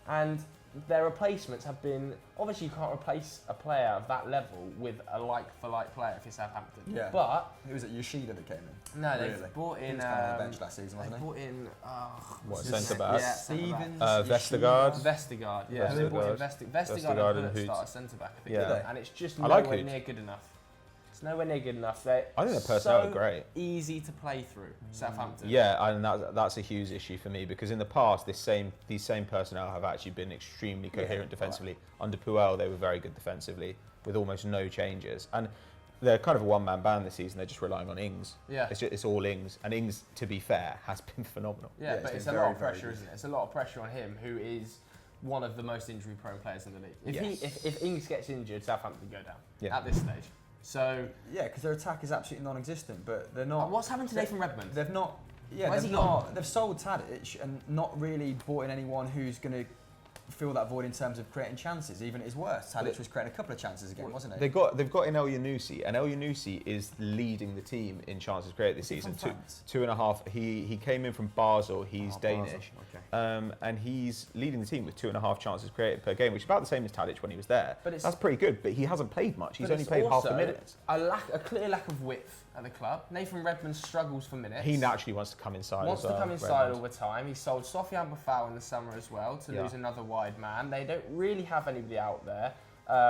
Speaker 1: and their replacements have been, obviously you can't replace a player of that level with a like-for-like player if you're Southampton.
Speaker 3: Yeah.
Speaker 1: But
Speaker 3: it was Yoshida that came in.
Speaker 1: No, they brought in.
Speaker 3: He was kind of on the bench last season, wasn't he?
Speaker 1: They brought in.
Speaker 2: What, centre back?
Speaker 1: Yeah,
Speaker 3: Stevens.
Speaker 2: Vestergaard.
Speaker 1: Yeah, they brought in Vestergaard and Hughes start centre back. I think.
Speaker 2: Yeah.
Speaker 1: And it's just nowhere near good enough. It's nowhere near good enough. I
Speaker 2: think their personnel are great.
Speaker 1: Easy to play through. Southampton.
Speaker 2: Yeah, and that's a Hughes issue for me, because in the past these same personnel have actually been extremely coherent defensively. Right. Under Puel, they were very good defensively with almost no changes, and they're kind of a one-man band this season. They're just relying on Ings.
Speaker 1: Yeah,
Speaker 2: it's all Ings, and Ings, to be fair, has been phenomenal.
Speaker 1: Yeah, but it's a lot of pressure, isn't it? It's a lot of pressure on him, who is one of the most injury-prone players in the league. If Ings gets injured, Southampton go down at this stage. So
Speaker 3: yeah, because their attack is absolutely non-existent, but they're not.
Speaker 1: What's happened to Nathan Redmond?
Speaker 3: They've not. Yeah, they've sold Tadic and not really brought in anyone who's going to fill that void in terms of creating chances. Even at his worst, Tadic was creating a couple of chances again, wasn't he?
Speaker 2: They've got in El Yunusi, and El Yunusi is leading the team in chances created this season. 2.5. He came in from Basel. He's Danish, and he's leading the team with 2.5 chances created per game, which is about the same as Tadic when he was there. But that's pretty good. But he hasn't played much. He's only played half the minutes.
Speaker 1: A clear lack of width at the club. Nathan Redmond struggles for minutes.
Speaker 2: He naturally wants to come inside.
Speaker 1: Wants to come inside all the time. He sold Sofiane Boufal in the summer as well to lose another wide man. They don't really have anybody out there.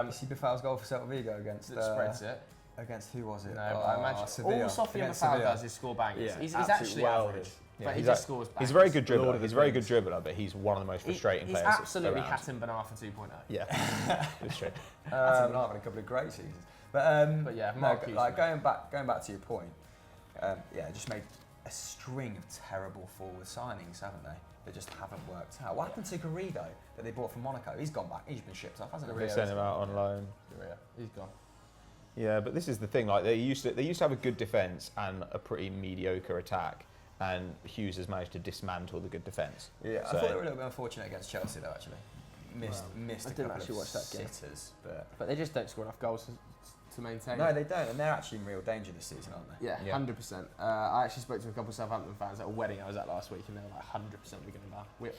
Speaker 3: You see Boufal's goal for Celta Vigo against...
Speaker 1: That spreads it.
Speaker 3: Against who was it?
Speaker 1: No, I imagine
Speaker 3: Sevilla.
Speaker 1: all Sofiane Boufal does is score bangers.
Speaker 3: Yeah,
Speaker 1: he's actually average.
Speaker 2: Yeah,
Speaker 1: but he just scores bangers.
Speaker 2: He's a very good dribbler. He's a very good dribbler, but he's one of the most frustrating players.
Speaker 1: He's absolutely Hatem Ben Arfa 2.0.
Speaker 2: Yeah, it's true.
Speaker 3: Hatem Ben Arfa had a couple of great seasons. But
Speaker 1: yeah,
Speaker 3: going back to your point, it just made a string of terrible forward signings, haven't they? That just haven't worked out. What happened to Garrido that they bought from Monaco? He's gone back. He's been shipped off, hasn't he?
Speaker 2: They sent him out on loan.
Speaker 1: He's gone.
Speaker 2: Yeah, but this is the thing. Like they used to have a good defence and a pretty mediocre attack, and Hughes has managed to dismantle the good defence.
Speaker 3: Yeah, so I thought they were a little bit unfortunate against Chelsea though. Actually, missed a couple
Speaker 1: actually
Speaker 3: of
Speaker 1: watch that game.
Speaker 3: sitters,
Speaker 1: but they just don't score enough goals to maintain.
Speaker 3: No, they don't, and they're actually in real danger this season, aren't they?
Speaker 1: Yeah, 100%. I actually spoke to a couple of Southampton fans at a wedding I was at last week, and they were like, 100% we're going down. We're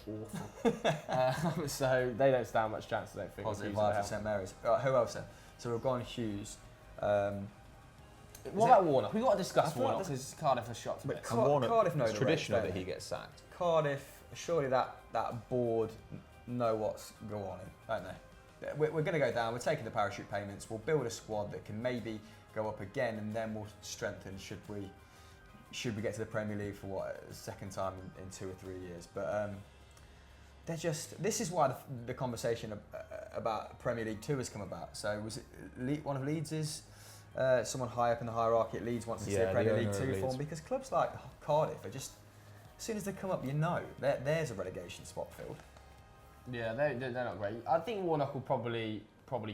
Speaker 1: awful. So they don't stand much chance, I don't think.
Speaker 3: Positive vibe for St Mary's. Who else then? So we've gone Hughes.
Speaker 1: What about Warnock? We've got to discuss Warnock because Cardiff has shot a bit.
Speaker 3: Cardiff know
Speaker 2: it's traditional that he gets sacked.
Speaker 3: Cardiff, surely that board know what's going on, don't they? We're going to go down, we're taking the parachute payments, we'll build a squad that can maybe go up again, and then we'll strengthen should we get to the Premier League for what, a second time in 2 or 3 years. But this is why the conversation about Premier League 2 has come about. So was it one of Leeds' someone high up in the hierarchy at Leeds wants to see a Premier League 2 form, because clubs like Cardiff are just, as soon as they come up, there's a relegation spot filled. Yeah,
Speaker 1: they're not great. I think Warnock will probably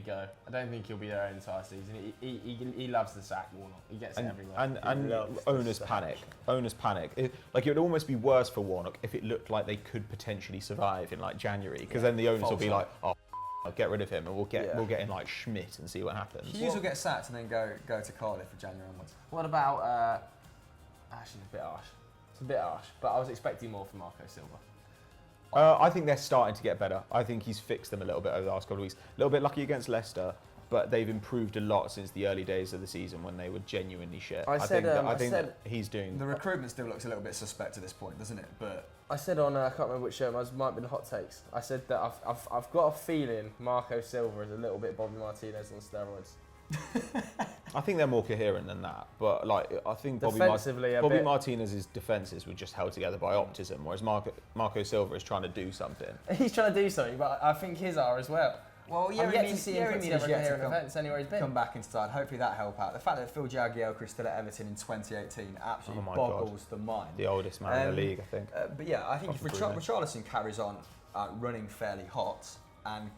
Speaker 1: go. I don't think he'll be there the entire season. He loves the sack, Warnock. He gets it everywhere.
Speaker 2: And owners panic. Owners panic. It would almost be worse for Warnock if it looked like they could potentially survive in like January, because then the owners will be like, oh, I'll get rid of him, and we'll get in like Schmidt and see what happens.
Speaker 3: Hughes will get sacked and then go to Cardiff for January onwards.
Speaker 1: What about? Actually, it's a bit harsh. It's a bit harsh, but I was expecting more from Marco Silva.
Speaker 2: I think they're starting to get better. I think he's fixed them a little bit over the last couple of weeks. A little bit lucky against Leicester, but they've improved a lot since the early days of the season when they were genuinely shit. I think that he's doing.
Speaker 3: The recruitment still looks a little bit suspect at this point, doesn't it? But
Speaker 1: I said on I can't remember which show it might have been Hot Takes. I said that I've got a feeling Marco Silva is a little bit Bobby Martinez on steroids.
Speaker 2: I think they're more coherent than that, but like I think Bobby Martinez's defences were just held together by optimism, whereas Marco Silva is trying to do something.
Speaker 1: He's trying to do something, but I think his are as well.
Speaker 3: Well, yeah,
Speaker 1: I'm yet to see him put together a coherent defence anywhere he's been.
Speaker 3: Come back inside. Hopefully that help out. The fact that Phil Jagielka is still at Everton in 2018 absolutely boggles the mind.
Speaker 2: The oldest man in the league, I think.
Speaker 3: But yeah, I think if Richarlison carries on running fairly hot and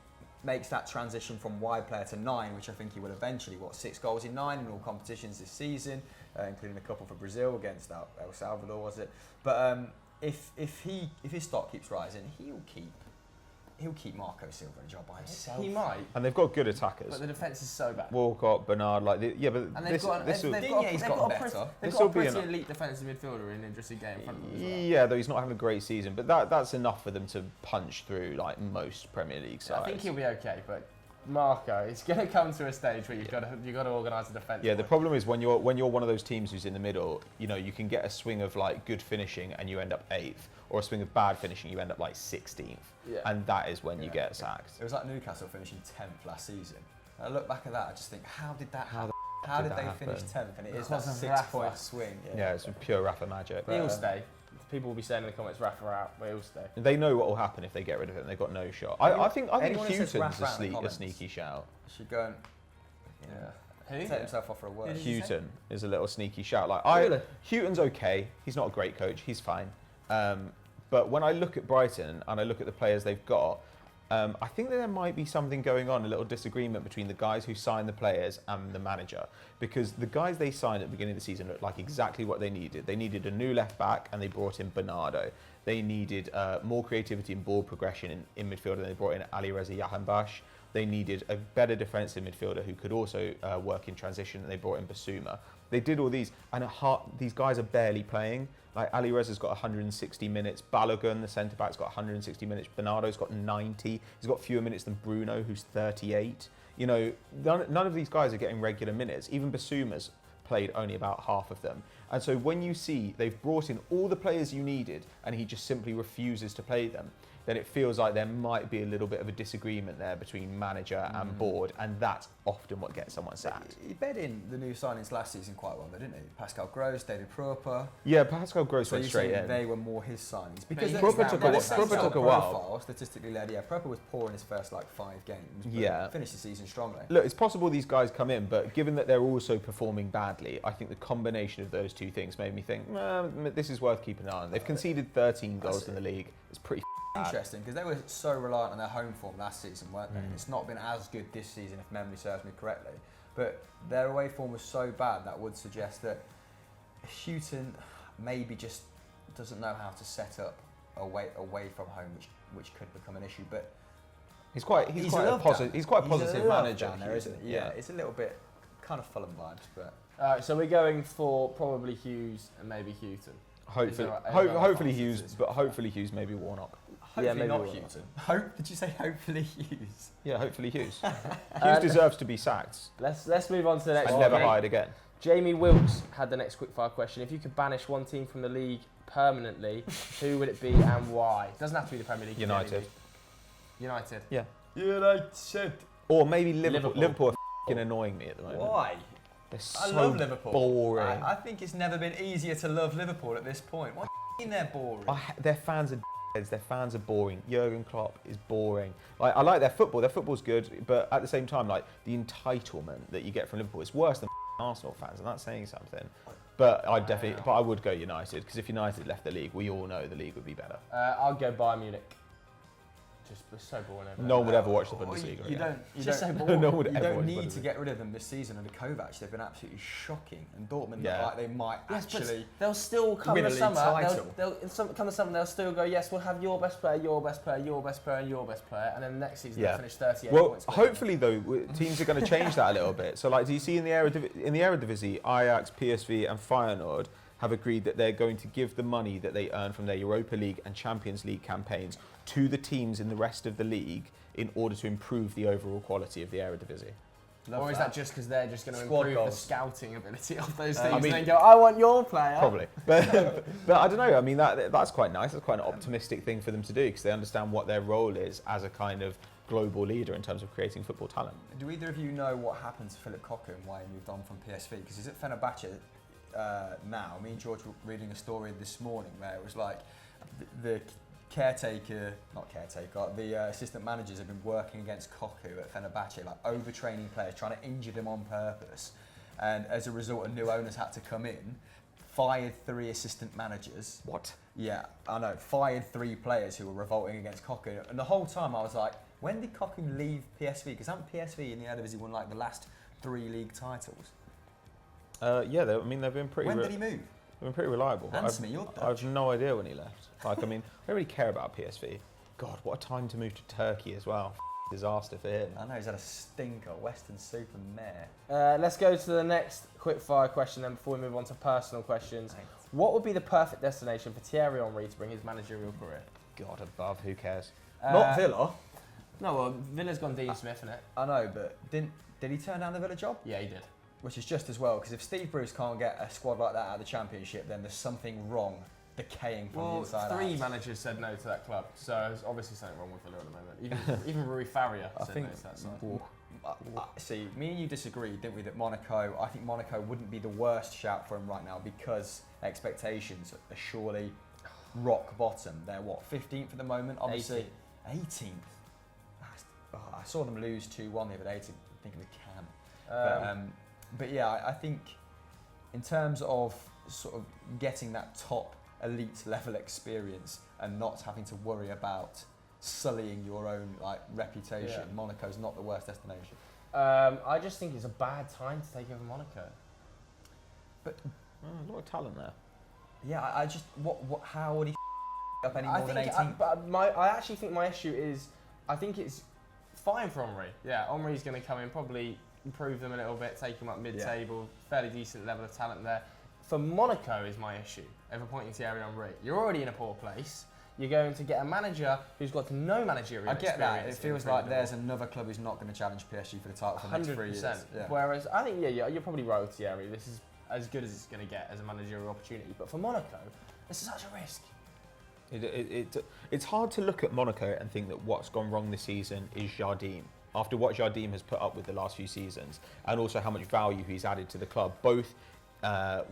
Speaker 3: makes that transition from wide player to 9, which I think he will eventually. 6 goals in 9 in all competitions this season, including a couple for Brazil against El Salvador, was it? But if his stock keeps rising, he'll keep Marco Silva in a job by himself.
Speaker 1: He might.
Speaker 2: And they've got good attackers.
Speaker 1: But the defence is so bad.
Speaker 2: Walcott, Bernard,
Speaker 1: they've got a pretty elite defensive midfielder in Idrissa Gueye in front of them as well.
Speaker 2: Yeah, though he's not having a great season, but that's enough for them to punch through like most Premier League sides.
Speaker 1: I think he'll be okay, but Marco, it's going to come to a stage where you've got to organise a defence.
Speaker 2: Yeah, the problem is when you're one of those teams who's in the middle, you can get a swing of like good finishing and you end up 8th, or a swing of bad finishing you end up like 16th, and that is when you get sacked.
Speaker 3: It was like Newcastle finishing 10th last season. I look back at that, I just think, how did that happen? How did they finish 10th? And it is that 6-point swing.
Speaker 2: Yeah, it's pure Rafa magic.
Speaker 1: He'll stay. People will be saying in the comments, Rafa out, but he'll stay.
Speaker 2: They know what will happen if they get rid of him. They've got no shot. I think Houghton's a sneaky shout.
Speaker 3: Should go and take himself off for a word.
Speaker 2: Houghton is a little sneaky shout. Houghton's okay. He's not a great coach. He's fine. But when I look at Brighton and I look at the players they've got, I think that there might be something going on, a little disagreement between the guys who signed the players and the manager. Because the guys they signed at the beginning of the season looked like exactly what they needed. They needed a new left back and they brought in Bernardo. They needed more creativity and ball progression in midfield, and they brought in Ali Reza Jahanbakhsh. They needed a better defensive midfielder who could also work in transition, and they brought in Basuma. They did all these, and these guys are barely playing. Like Ali Reza's got 160 minutes, Balogun, the centre-back's got 160 minutes, Bernardo's got 90. He's got fewer minutes than Bruno, who's 38. None of these guys are getting regular minutes. Even Basuma's played only about half of them. And so when you see they've brought in all the players you needed and he just simply refuses to play them, then it feels like there might be a little bit of a disagreement there between manager and board, and that's often what gets someone sacked.
Speaker 3: He bed in the new signings last season quite well, though, didn't he? Pascal Gross, David Proper.
Speaker 2: Yeah, Pascal Gross went straight in.
Speaker 3: They were more his signings. Because
Speaker 2: Proper took a while.
Speaker 3: Statistically led, Proper was poor in his first 5 games, but finished the season strongly.
Speaker 2: Look, it's possible these guys come in, but given that they're also performing badly, I think the combination of those two things made me think, this is worth keeping an eye on. They've conceded 13 goals in the league. It's pretty bad.
Speaker 3: Interesting, because they were so reliant on their home form last season, weren't they? It's not been as good this season, if memory serves me correctly. But their away form was so bad that would suggest that Houghton maybe just doesn't know how to set up away from home, which could become an issue. But he's quite a positive manager
Speaker 2: down
Speaker 3: there, isn't he? Yeah, it's a little bit kind of Fulham vibes, but.
Speaker 1: So we're going for probably Hughes and maybe Houghton.
Speaker 2: Hopefully Hughes, but hopefully Hughes, maybe Warnock.
Speaker 3: Hopefully not Houghton. Did you say hopefully Hughes?
Speaker 2: Yeah, hopefully Hughes. Hughes deserves to be sacked.
Speaker 1: Let's move on to the next one.
Speaker 2: And never hired again.
Speaker 1: Jamie Wilkes had the next quickfire question. If you could banish one team from the league permanently, who would it be and why? It doesn't have to be the Premier League.
Speaker 2: United.
Speaker 1: United?
Speaker 2: Yeah.
Speaker 3: United.
Speaker 2: Or maybe Liverpool. Liverpool are f***ing annoying me at the moment.
Speaker 3: Why?
Speaker 2: They're so
Speaker 3: I love Liverpool.
Speaker 2: boring.
Speaker 3: I think it's never been easier to love Liverpool at this point. Why are they boring?
Speaker 2: Their fans are d***heads. Their fans are boring. Jürgen Klopp is boring. I like their football. Their football's good, but at the same time, like the entitlement that you get from Liverpool is worse than Arsenal fans, and that's saying something. But I would go United, because if United left the league, we all know the league would be better.
Speaker 1: I'll go Bayern Munich. Just so boring.
Speaker 2: No one would ever watch the Bundesliga.
Speaker 3: You don't need to get rid of them this season under Kovac. They've been absolutely shocking, and Dortmund look like they might actually.
Speaker 1: They'll still come
Speaker 3: win
Speaker 1: the
Speaker 3: a league
Speaker 1: summer.
Speaker 3: title.
Speaker 1: Come the summer, they'll still go. Yes, we'll have your best player, your best player, your best player, and your best player, and then next season they'll finish 38 points.
Speaker 2: Well, hopefully though, teams are going to change that a little bit. So, like, do you see in the Eredivisie, Ajax, PSV, and Feyenoord have agreed that they're going to give the money that they earn from their Europa League and Champions League campaigns to the teams in the rest of the league in order to improve the overall quality of the Eredivisie.
Speaker 1: Or is that just because they're just going to improve the scouting ability of those teams and then go, I want your player?
Speaker 2: Probably. But I don't know. I mean, that's quite nice. That's quite an optimistic thing for them to do, because they understand what their role is as a kind of global leader in terms of creating football talent.
Speaker 3: Do either of you know what happened to Philip Cocu and why he moved on from PSV? Because he's at Fenerbahce now. Me and George were reading a story this morning where it was like the assistant managers have been working against Cocu at Fenerbahce, like overtraining players, trying to injure them on purpose. And as a result, a new owners had to come in, fired 3 assistant managers.
Speaker 2: What?
Speaker 3: Yeah, I know. Fired 3 players who were revolting against Cocu. And the whole time I was like, when did Cocu leave PSV? Because haven't PSV in the Eredivisie won like the last 3 league titles?
Speaker 2: Yeah, they've been pretty.
Speaker 3: When did he move?
Speaker 2: They've been pretty reliable.
Speaker 3: Answer me, you're Dutch.
Speaker 2: I have no idea when he left. Like, I mean, I don't really care about PSV. God, what a time to move to Turkey as well. Disaster for him.
Speaker 3: I know, he's had a stinker. Western Supermare.
Speaker 1: Let's go to the next quickfire question then before we move on to personal questions.
Speaker 3: Thanks.
Speaker 1: What would be the perfect destination for Thierry Henry to bring his managerial career?
Speaker 2: God above, who cares?
Speaker 3: Not Villa.
Speaker 1: No, well, Villa's gone Dean Smith, innit?
Speaker 3: I know, but did he turn down the Villa job?
Speaker 1: Yeah, he did.
Speaker 3: Which is just as well, because if Steve Bruce can't get a squad like that out of the Championship, then there's something wrong, decaying from the inside out.
Speaker 1: 3 managers said no to that club, so there's obviously something wrong with Villa at the moment. Even Rui Faria said no to that side.
Speaker 3: See, me and you disagreed, didn't we, that Monaco, I think Monaco wouldn't be the worst shout for him right now, because expectations are surely rock bottom. They're what, 15th at the moment? Obviously, 18th. I saw them lose 2-1 the other day to think of the Cam. But yeah, I think in terms of sort of getting that top elite level experience and not having to worry about sullying your own reputation, Monaco's not the worst destination.
Speaker 1: I just think it's a bad time to take over Monaco.
Speaker 2: But a lot of talent there.
Speaker 3: Yeah, I just how would he up any more than 18?
Speaker 1: I actually think my issue is, I think it's fine for Henry. Yeah, Henry's going to come in, probably improve them a little bit, take them up mid-table, fairly decent level of talent there. For Monaco is my issue of appointing Thierry Henry. You're already in a poor place. You're going to get a manager who's got no managerial experience.
Speaker 3: I get that. It feels like there's another club who's not going to challenge PSG for the title for the next 3 years. 100%.
Speaker 1: Yeah. Whereas I think, you're probably right with Thierry. This is as good as it's going to get as a managerial opportunity. But for Monaco, this is such a risk.
Speaker 2: It's hard to look at Monaco and think that what's gone wrong this season is Jardim. After what Jardim has put up with the last few seasons, and also how much value he's added to the club, both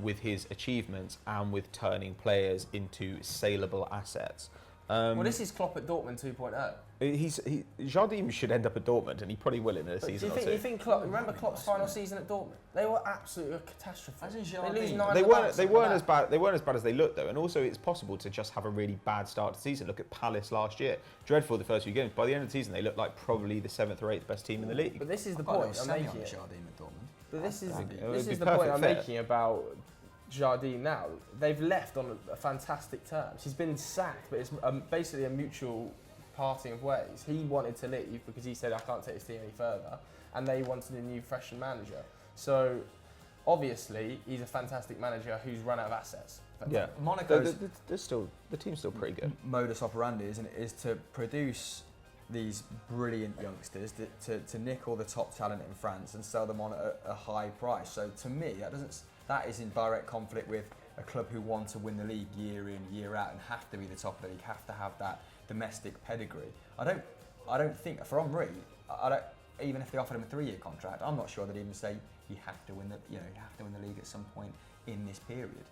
Speaker 2: with his achievements and with turning players into saleable assets.
Speaker 1: Well, this is Klopp at Dortmund 2.0.
Speaker 2: Jardim should end up at Dortmont, and he probably will in a season or two.
Speaker 1: You think Klopp, remember Klopp's final season at Dortmont? They were absolutely a catastrophe. They lose 9.
Speaker 2: They weren't as bad. They weren't as bad as they looked though, and also it's possible to just have a really bad start to the season. Look at Palace last year, dreadful the first few games. By the end of the season, they looked like probably the 7th or 8th best team in the league.
Speaker 1: But this is the point I'm making.
Speaker 3: Jardim at Dortmund.
Speaker 1: But this is the point I'm making about Jardim now. They've left on a fantastic terms. He's been sacked, but it's basically a mutual parting of ways. He wanted to leave because he said, I can't take this team any further, and they wanted a new, fresh manager. So, obviously, he's a fantastic manager who's run out of assets.
Speaker 2: Yeah,
Speaker 3: Monaco's
Speaker 2: the team's still pretty good.
Speaker 3: Modus operandi is to produce these brilliant youngsters to nick all the top talent in France and sell them on at a high price. So to me, that is in direct conflict with a club who want to win the league year in, year out, and have to be the top of the league, have to have that domestic pedigree. I don't think for Henry, even if they offered him a 3-year contract, I'm not sure they'd even say you have to win the league at some point in this period.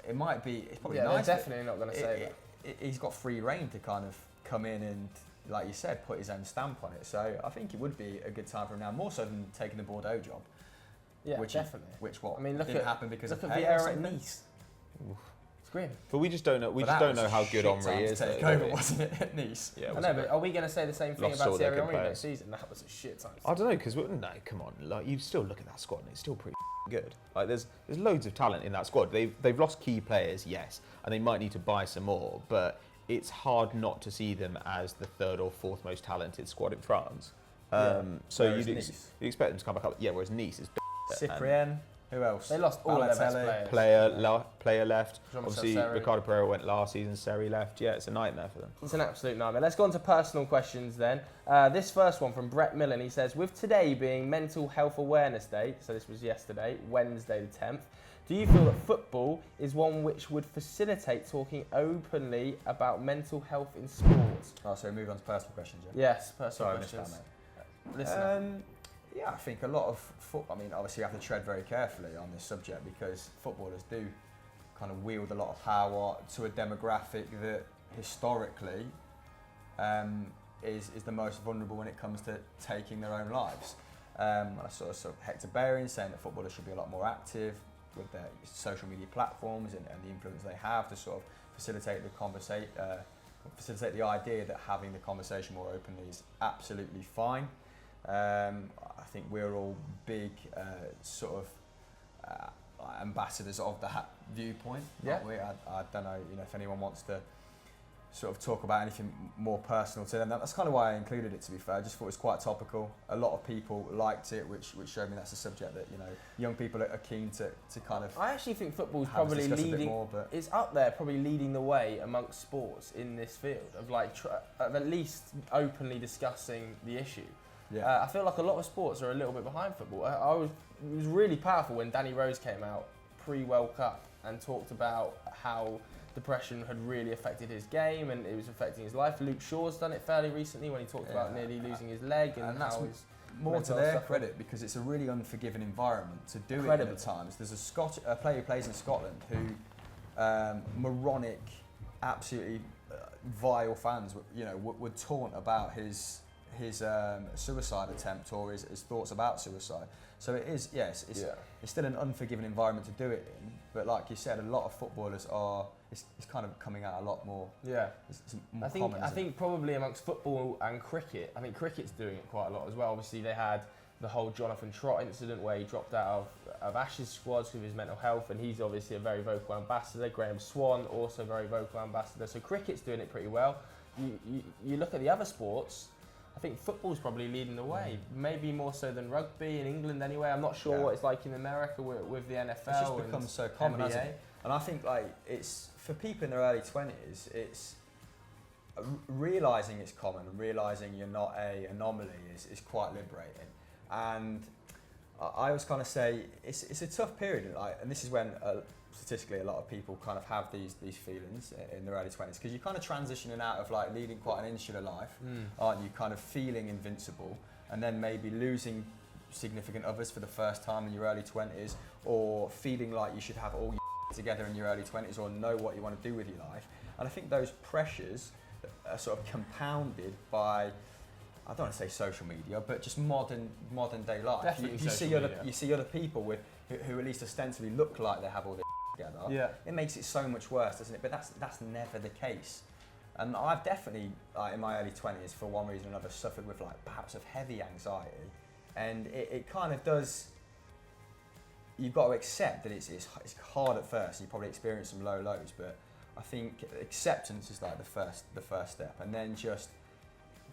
Speaker 3: It might be. It's probably nice.
Speaker 1: They're definitely not going to say
Speaker 3: that. He's got free reign to kind of come in and, like you said, put his own stamp on it. So I think it would be a good time for him now, more so than taking the Bordeaux job.
Speaker 1: Yeah, definitely.
Speaker 3: Didn't happen because of pay
Speaker 1: Vieira at Nice. It's grim.
Speaker 2: But we just don't know. We just don't know how good Henry is.
Speaker 3: Take over, wasn't it, at Nice?
Speaker 1: Yeah, I know, but are we going to say the same thing about Thierry Henry next season? That was a shit time.
Speaker 2: I don't know, because no, come on. Like, you still look at that squad and it's still pretty good. Like, there's loads of talent in that squad. They've lost key players, yes, and they might need to buy some more. But it's hard not to see them as the 3rd or 4th most talented squad in France. So you'd expect them to come back up. Yeah, whereas Nice is.
Speaker 3: Cyprien, who else?
Speaker 1: They lost all of their best
Speaker 2: players. Player left.
Speaker 1: Obviously,
Speaker 2: Ricardo Pereira went last season. Seri left. Yeah, it's a nightmare for them.
Speaker 1: It's an absolute nightmare. Let's go on to personal questions then. This first one from Brett Millen. He says, with today being Mental Health Awareness Day, so this was yesterday, Wednesday the 10th, do you feel that football is one which would facilitate talking openly about mental health in sports?
Speaker 3: Oh, so we move on to personal questions, yeah?
Speaker 1: Yes, personal questions.
Speaker 3: Listen. Yeah, I think a lot of obviously you have to tread very carefully on this subject because footballers do kind of wield a lot of power to a demographic that historically is the most vulnerable when it comes to taking their own lives. I saw Hector Bellerin saying that footballers should be a lot more active with their social media platforms and the influence they have to sort of facilitate the idea that having the conversation more openly is absolutely fine. I think we're all big ambassadors of that viewpoint.
Speaker 1: Yeah.
Speaker 3: I don't know, if anyone wants to sort of talk about anything more personal to them. That's kind of why I included it, to be fair. I just thought it was quite topical. A lot of people liked it, which showed me that's a subject that, young people are keen to kind of.
Speaker 1: I actually think football's probably leading. It's up there, probably leading the way amongst sports in this field of of at least openly discussing the issue. Yeah. I feel like a lot of sports are a little bit behind football. It was really powerful when Danny Rose came out pre-World Cup and talked about how depression had really affected his game and it was affecting his life. Luke Shaw's done it fairly recently when he talked about nearly losing his leg and
Speaker 3: that's
Speaker 1: how his
Speaker 3: more to their credit because it's a really unforgiving environment to do it at times. There's a player who plays in Scotland who moronic, absolutely vile fans would taunt about his suicide attempt or his thoughts about suicide. So it is, yes, it's still an unforgiving environment to do it in. But like you said, a lot of footballers are. It's kind of coming out a lot more.
Speaker 1: Yeah,
Speaker 3: it's more
Speaker 1: I think probably amongst football and cricket, I think cricket's doing it quite a lot as well. Obviously, they had the whole Jonathan Trott incident where he dropped out of Ashes squads with his mental health, and he's obviously a very vocal ambassador. Graham Swan, also very vocal ambassador. So cricket's doing it pretty well. You look at the other sports. I think football's probably leading the way, maybe more so than rugby in England anyway. I'm not sure what it's like in America with the NFL. It's
Speaker 3: just become so common,
Speaker 1: NBA.
Speaker 3: Hasn't it? And I think it's for people in their early 20s, it's realising it's common, realising you're not an anomaly is quite liberating. And I always kind of say it's a tough period, and this is when statistically a lot of people kind of have these feelings in their early 20s because you're kind of transitioning out of leading quite an insular life, aren't you? Kind of feeling invincible, and then maybe losing significant others for the first time in your early 20s, or feeling like you should have all your together in your early 20s or know what you want to do with your life. And I think those pressures are sort of compounded by, I don't want to say social media, but just modern day life.
Speaker 1: Definitely
Speaker 3: You see other people who at least ostensibly look like they have all this together.
Speaker 1: Yeah.
Speaker 3: It makes it so much worse, doesn't it? But that's never the case. And I've definitely, in my early 20s, for one reason or another, suffered with perhaps of heavy anxiety, and it kind of does. You've got to accept that it's hard at first. You probably experience some low lows, but I think acceptance is like the first step, and then just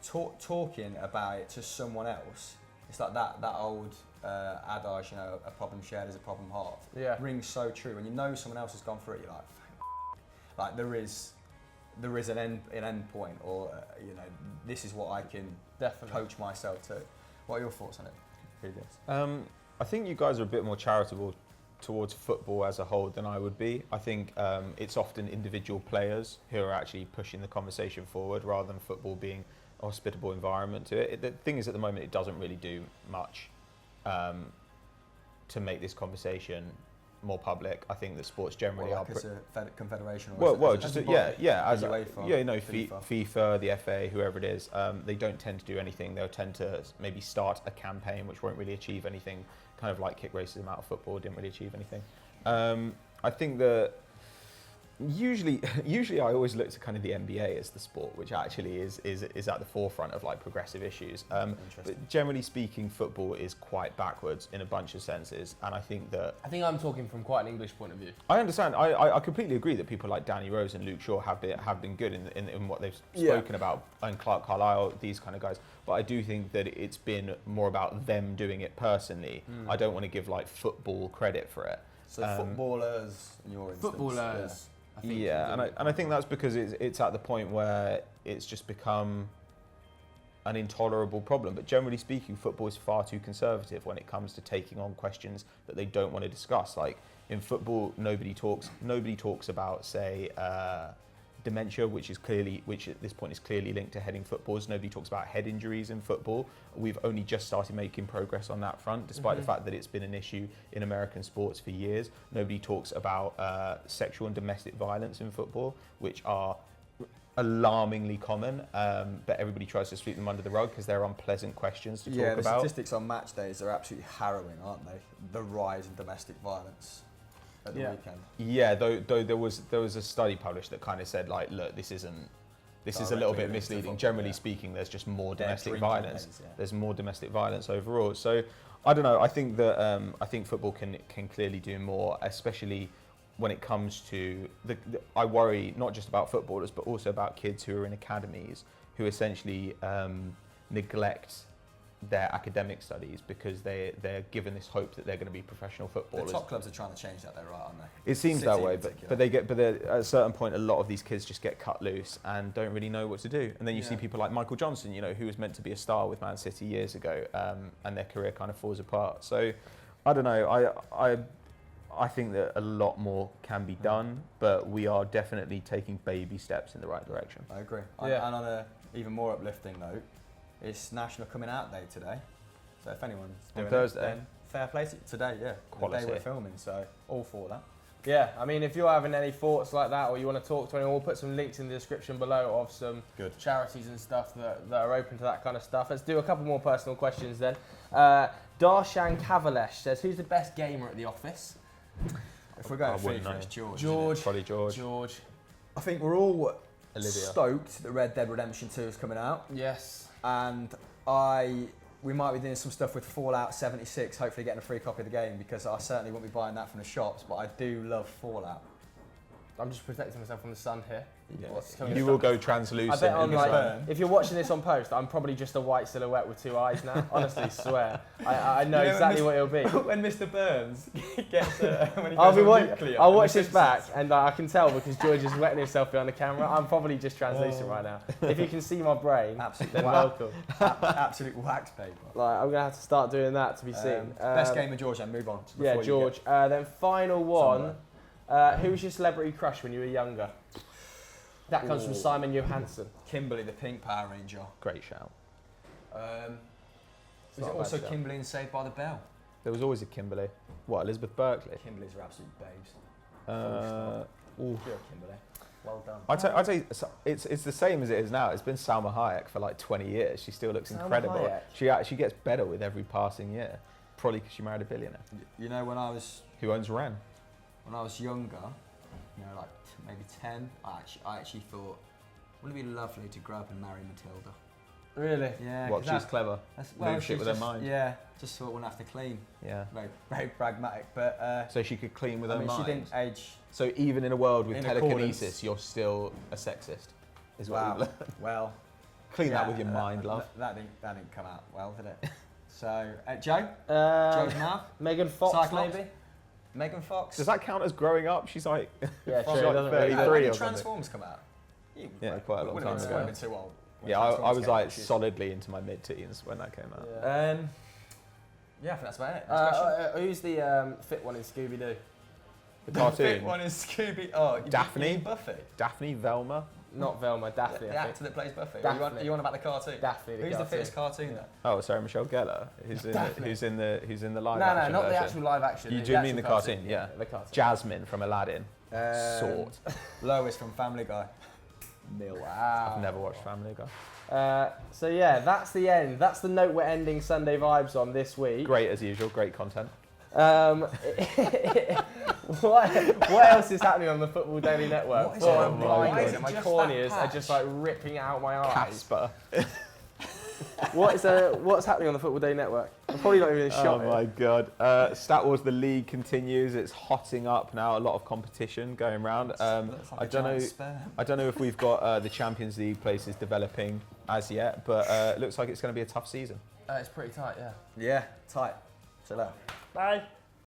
Speaker 3: talking about it to someone else. It's like that old adage, a problem shared is a problem halved.
Speaker 1: Yeah.
Speaker 3: Rings so true. When you know someone else has gone through it, you're like there is an end point, or this is what I can coach myself to. What are your thoughts on it?
Speaker 2: I think you guys are a bit more charitable towards football as a whole than I would be. I think it's often individual players who are actually pushing the conversation forward rather than football being a hospitable environment to it. The thing is, at the moment, it doesn't really do much to make this conversation more public. I think that sports generally
Speaker 3: as a confederation.
Speaker 2: Or
Speaker 3: UEFA,
Speaker 2: FIFA, the FA, whoever it is, they don't tend to do anything. They'll tend to maybe start a campaign which won't really achieve anything. Kind of like kick racism out of football, didn't really achieve anything. I think that usually I always look to kind of the NBA as the sport, which actually is at the forefront of like progressive issues. But generally speaking, football is quite backwards in a bunch of senses, and I think
Speaker 1: I'm talking from quite an English point of view.
Speaker 2: I understand. I completely agree that people like Danny Rose and Luke Shaw have been good in what they've spoken about, and Clark Carlisle, these kind of guys. But I do think that it's been more about them doing it personally. I don't want to give like football credit for it.
Speaker 3: So footballers, in your instance.
Speaker 1: Footballers.
Speaker 2: Yeah, and I think that's because it's at the point where it's just become an intolerable problem. But generally speaking, football is far too conservative when it comes to taking on questions that they don't want to discuss. Like in football, nobody talks about, say, dementia, which at this point is clearly linked to heading footballs. Nobody talks about head injuries in football. We've only just started making progress on that front, despite the fact that it's been an issue in American sports for years. Nobody talks about sexual and domestic violence in football, which are alarmingly common, but everybody tries to sweep them under the rug because they're unpleasant questions to talk about.
Speaker 3: Yeah, the statistics on match days are absolutely harrowing, aren't they? The rise in domestic violence at the weekend.
Speaker 2: Yeah, though there was a study published that kind of said, like, look, this is a little bit misleading. Generally speaking, there's just more domestic violence. There's more domestic violence overall. So I don't know. I think that I think football can clearly do more, especially when it comes to I worry not just about footballers, but also about kids who are in academies who essentially neglect their academic studies because they're given this hope that they're going to be professional footballers.
Speaker 3: The top clubs are trying to change that, though, right, aren't they?
Speaker 2: It seems that way, but at a certain point, a lot of these kids just get cut loose and don't really know what to do. And then you see people like Michael Johnson, who was meant to be a star with Man City years ago, and their career kind of falls apart. So I don't know. I think that a lot more can be done, but we are definitely taking baby steps in the right direction.
Speaker 3: I agree. And on an even more uplifting note, it's National Coming Out Day today. So if anyone's doing
Speaker 2: on Thursday,
Speaker 3: then fair play to you. Today,
Speaker 2: Quality.
Speaker 3: The day we're filming, so all for that.
Speaker 1: Yeah, I mean, if you're having any thoughts like that, or you want to talk to anyone, we'll put some links in the description below of some charities and stuff that are open to that kind of stuff. Let's do a couple more personal questions then. Darshan Kavalesh says, who's the best gamer at the office?
Speaker 3: If we're going FIFA, it's George.
Speaker 2: Probably George.
Speaker 3: I think we're all stoked that Red Dead Redemption 2 is coming out.
Speaker 1: Yes.
Speaker 3: And we might be doing some stuff with Fallout 76, hopefully getting a free copy of the game, because I certainly won't be buying that from the shops, but I do love Fallout.
Speaker 1: I'm just protecting myself from the sun here.
Speaker 2: Yeah. You will go translucent.
Speaker 1: I bet on if you're watching this on post, I'm probably just a white silhouette with two eyes now. Honestly, swear. I know exactly what it'll be.
Speaker 3: When Mr. Burns gets when he goes
Speaker 1: I'll watch this back, and I can tell because George is wetting himself behind the camera. I'm probably just translucent right now. If you can see my brain, then welcome.
Speaker 3: Absolute wax paper.
Speaker 1: Like, I'm gonna have to start doing that to be seen.
Speaker 3: Best game of George, then move on.
Speaker 1: Yeah, George. Then final one. Who was your celebrity crush when you were younger? That comes from Simon Johansson.
Speaker 3: Kimberly, the Pink Power Ranger.
Speaker 2: Great shout.
Speaker 3: Was it also Kimberly in Saved by the Bell?
Speaker 2: There was always a Kimberly. What, Elizabeth Berkley?
Speaker 3: Kimberly's are absolute babes.
Speaker 2: Ooh.
Speaker 3: Kimberly. Well done.
Speaker 2: I'd say it's the same as it is now. It's been Salma Hayek for like 20 years. She still looks incredible.
Speaker 1: Hayek.
Speaker 2: She actually gets better with every passing year. Probably because she married a billionaire.
Speaker 3: You know, when I was
Speaker 2: Who owns Ren?
Speaker 3: when I was younger, you know, like maybe 10, I actually thought, wouldn't it be lovely to grow up and marry Matilda?
Speaker 1: Really?
Speaker 3: Yeah.
Speaker 2: What,
Speaker 3: 'cause
Speaker 2: she's clever. Move shit with her
Speaker 3: just,
Speaker 2: mind.
Speaker 3: Yeah, just so it wouldn't have to clean.
Speaker 2: Yeah.
Speaker 3: Very pragmatic, but
Speaker 2: So she could clean with
Speaker 3: I
Speaker 2: her
Speaker 3: mean,
Speaker 2: mind.
Speaker 3: she didn't age.
Speaker 2: So even in a world with
Speaker 3: In
Speaker 2: telekinesis,
Speaker 3: accordance.
Speaker 2: you're still a sexist. Is what
Speaker 3: Wow.
Speaker 2: we've learned.
Speaker 3: Well,
Speaker 2: Clean that
Speaker 3: yeah,
Speaker 2: with your mind, love.
Speaker 3: That didn't come out well, did it? So, Joe?
Speaker 1: Um,
Speaker 3: Joe's mouth?
Speaker 1: Megan Fox,
Speaker 3: Cyclops?
Speaker 1: maybe?
Speaker 3: Megan Fox?
Speaker 2: Does that count as growing up? She's like,
Speaker 1: Yeah,
Speaker 2: she's
Speaker 1: true.
Speaker 2: like
Speaker 1: Doesn't really
Speaker 2: 33
Speaker 1: matter.
Speaker 3: When
Speaker 2: or
Speaker 3: did
Speaker 2: something.
Speaker 3: Transformers come out?
Speaker 2: Yeah, quite a long
Speaker 3: Wouldn't
Speaker 2: time
Speaker 3: have
Speaker 2: ago.
Speaker 3: been too old. when
Speaker 2: Yeah, I
Speaker 3: Transformers
Speaker 2: was
Speaker 3: came out,
Speaker 2: like
Speaker 3: which is-
Speaker 2: solidly into my mid-teens when that came out.
Speaker 1: Yeah.
Speaker 3: Yeah, I think that's about it. Next question.
Speaker 1: Who's the fit one in Scooby-Doo?
Speaker 2: The
Speaker 3: The
Speaker 2: cartoon.
Speaker 3: fit one is Scooby. Oh,
Speaker 2: Daphne?
Speaker 3: you mean Buffy.
Speaker 2: Daphne, Velma.
Speaker 1: Not Velma, Daphne.
Speaker 3: The
Speaker 1: I think.
Speaker 3: actor that plays Buffy.
Speaker 1: Daphne.
Speaker 3: You want about the cartoon?
Speaker 1: Daphne, the
Speaker 3: Who's the
Speaker 1: cartoon.
Speaker 3: fittest cartoon then?
Speaker 2: Oh, Sarah Michelle Gellar, who's in the live
Speaker 1: No,
Speaker 2: action
Speaker 1: not the
Speaker 2: version.
Speaker 1: actual live action.
Speaker 2: You do mean the
Speaker 1: actual
Speaker 2: cartoon, yeah.
Speaker 1: The cartoon.
Speaker 2: Jasmine from Aladdin. Sort.
Speaker 3: Lois from Family Guy.
Speaker 1: Wow.
Speaker 2: I've never watched Family Guy.
Speaker 1: So yeah, that's the end. That's the note we're ending Sunday Vibes on this week.
Speaker 2: Great as usual, great content.
Speaker 1: What else is happening on the Football Daily Network?
Speaker 3: What is
Speaker 1: Oh,
Speaker 3: it?
Speaker 1: I'm
Speaker 2: Why
Speaker 1: blinded
Speaker 3: is it
Speaker 1: and my
Speaker 3: just
Speaker 1: corneas
Speaker 3: that
Speaker 1: are just like ripping out my eyes.
Speaker 2: Casper.
Speaker 1: What's happening on the Football Daily Network? I'm probably not even a
Speaker 2: Oh
Speaker 1: shot.
Speaker 2: my god. Stat Wars, the league continues. It's hotting up now. A lot of competition going round.
Speaker 3: Looks like
Speaker 2: I
Speaker 3: a
Speaker 2: don't know.
Speaker 3: giant sperm.
Speaker 2: I don't know if we've got the Champions League places developing as yet, but it looks like it's going to be a tough season.
Speaker 1: It's pretty tight, yeah.
Speaker 3: Yeah, tight. So look.
Speaker 1: Bye.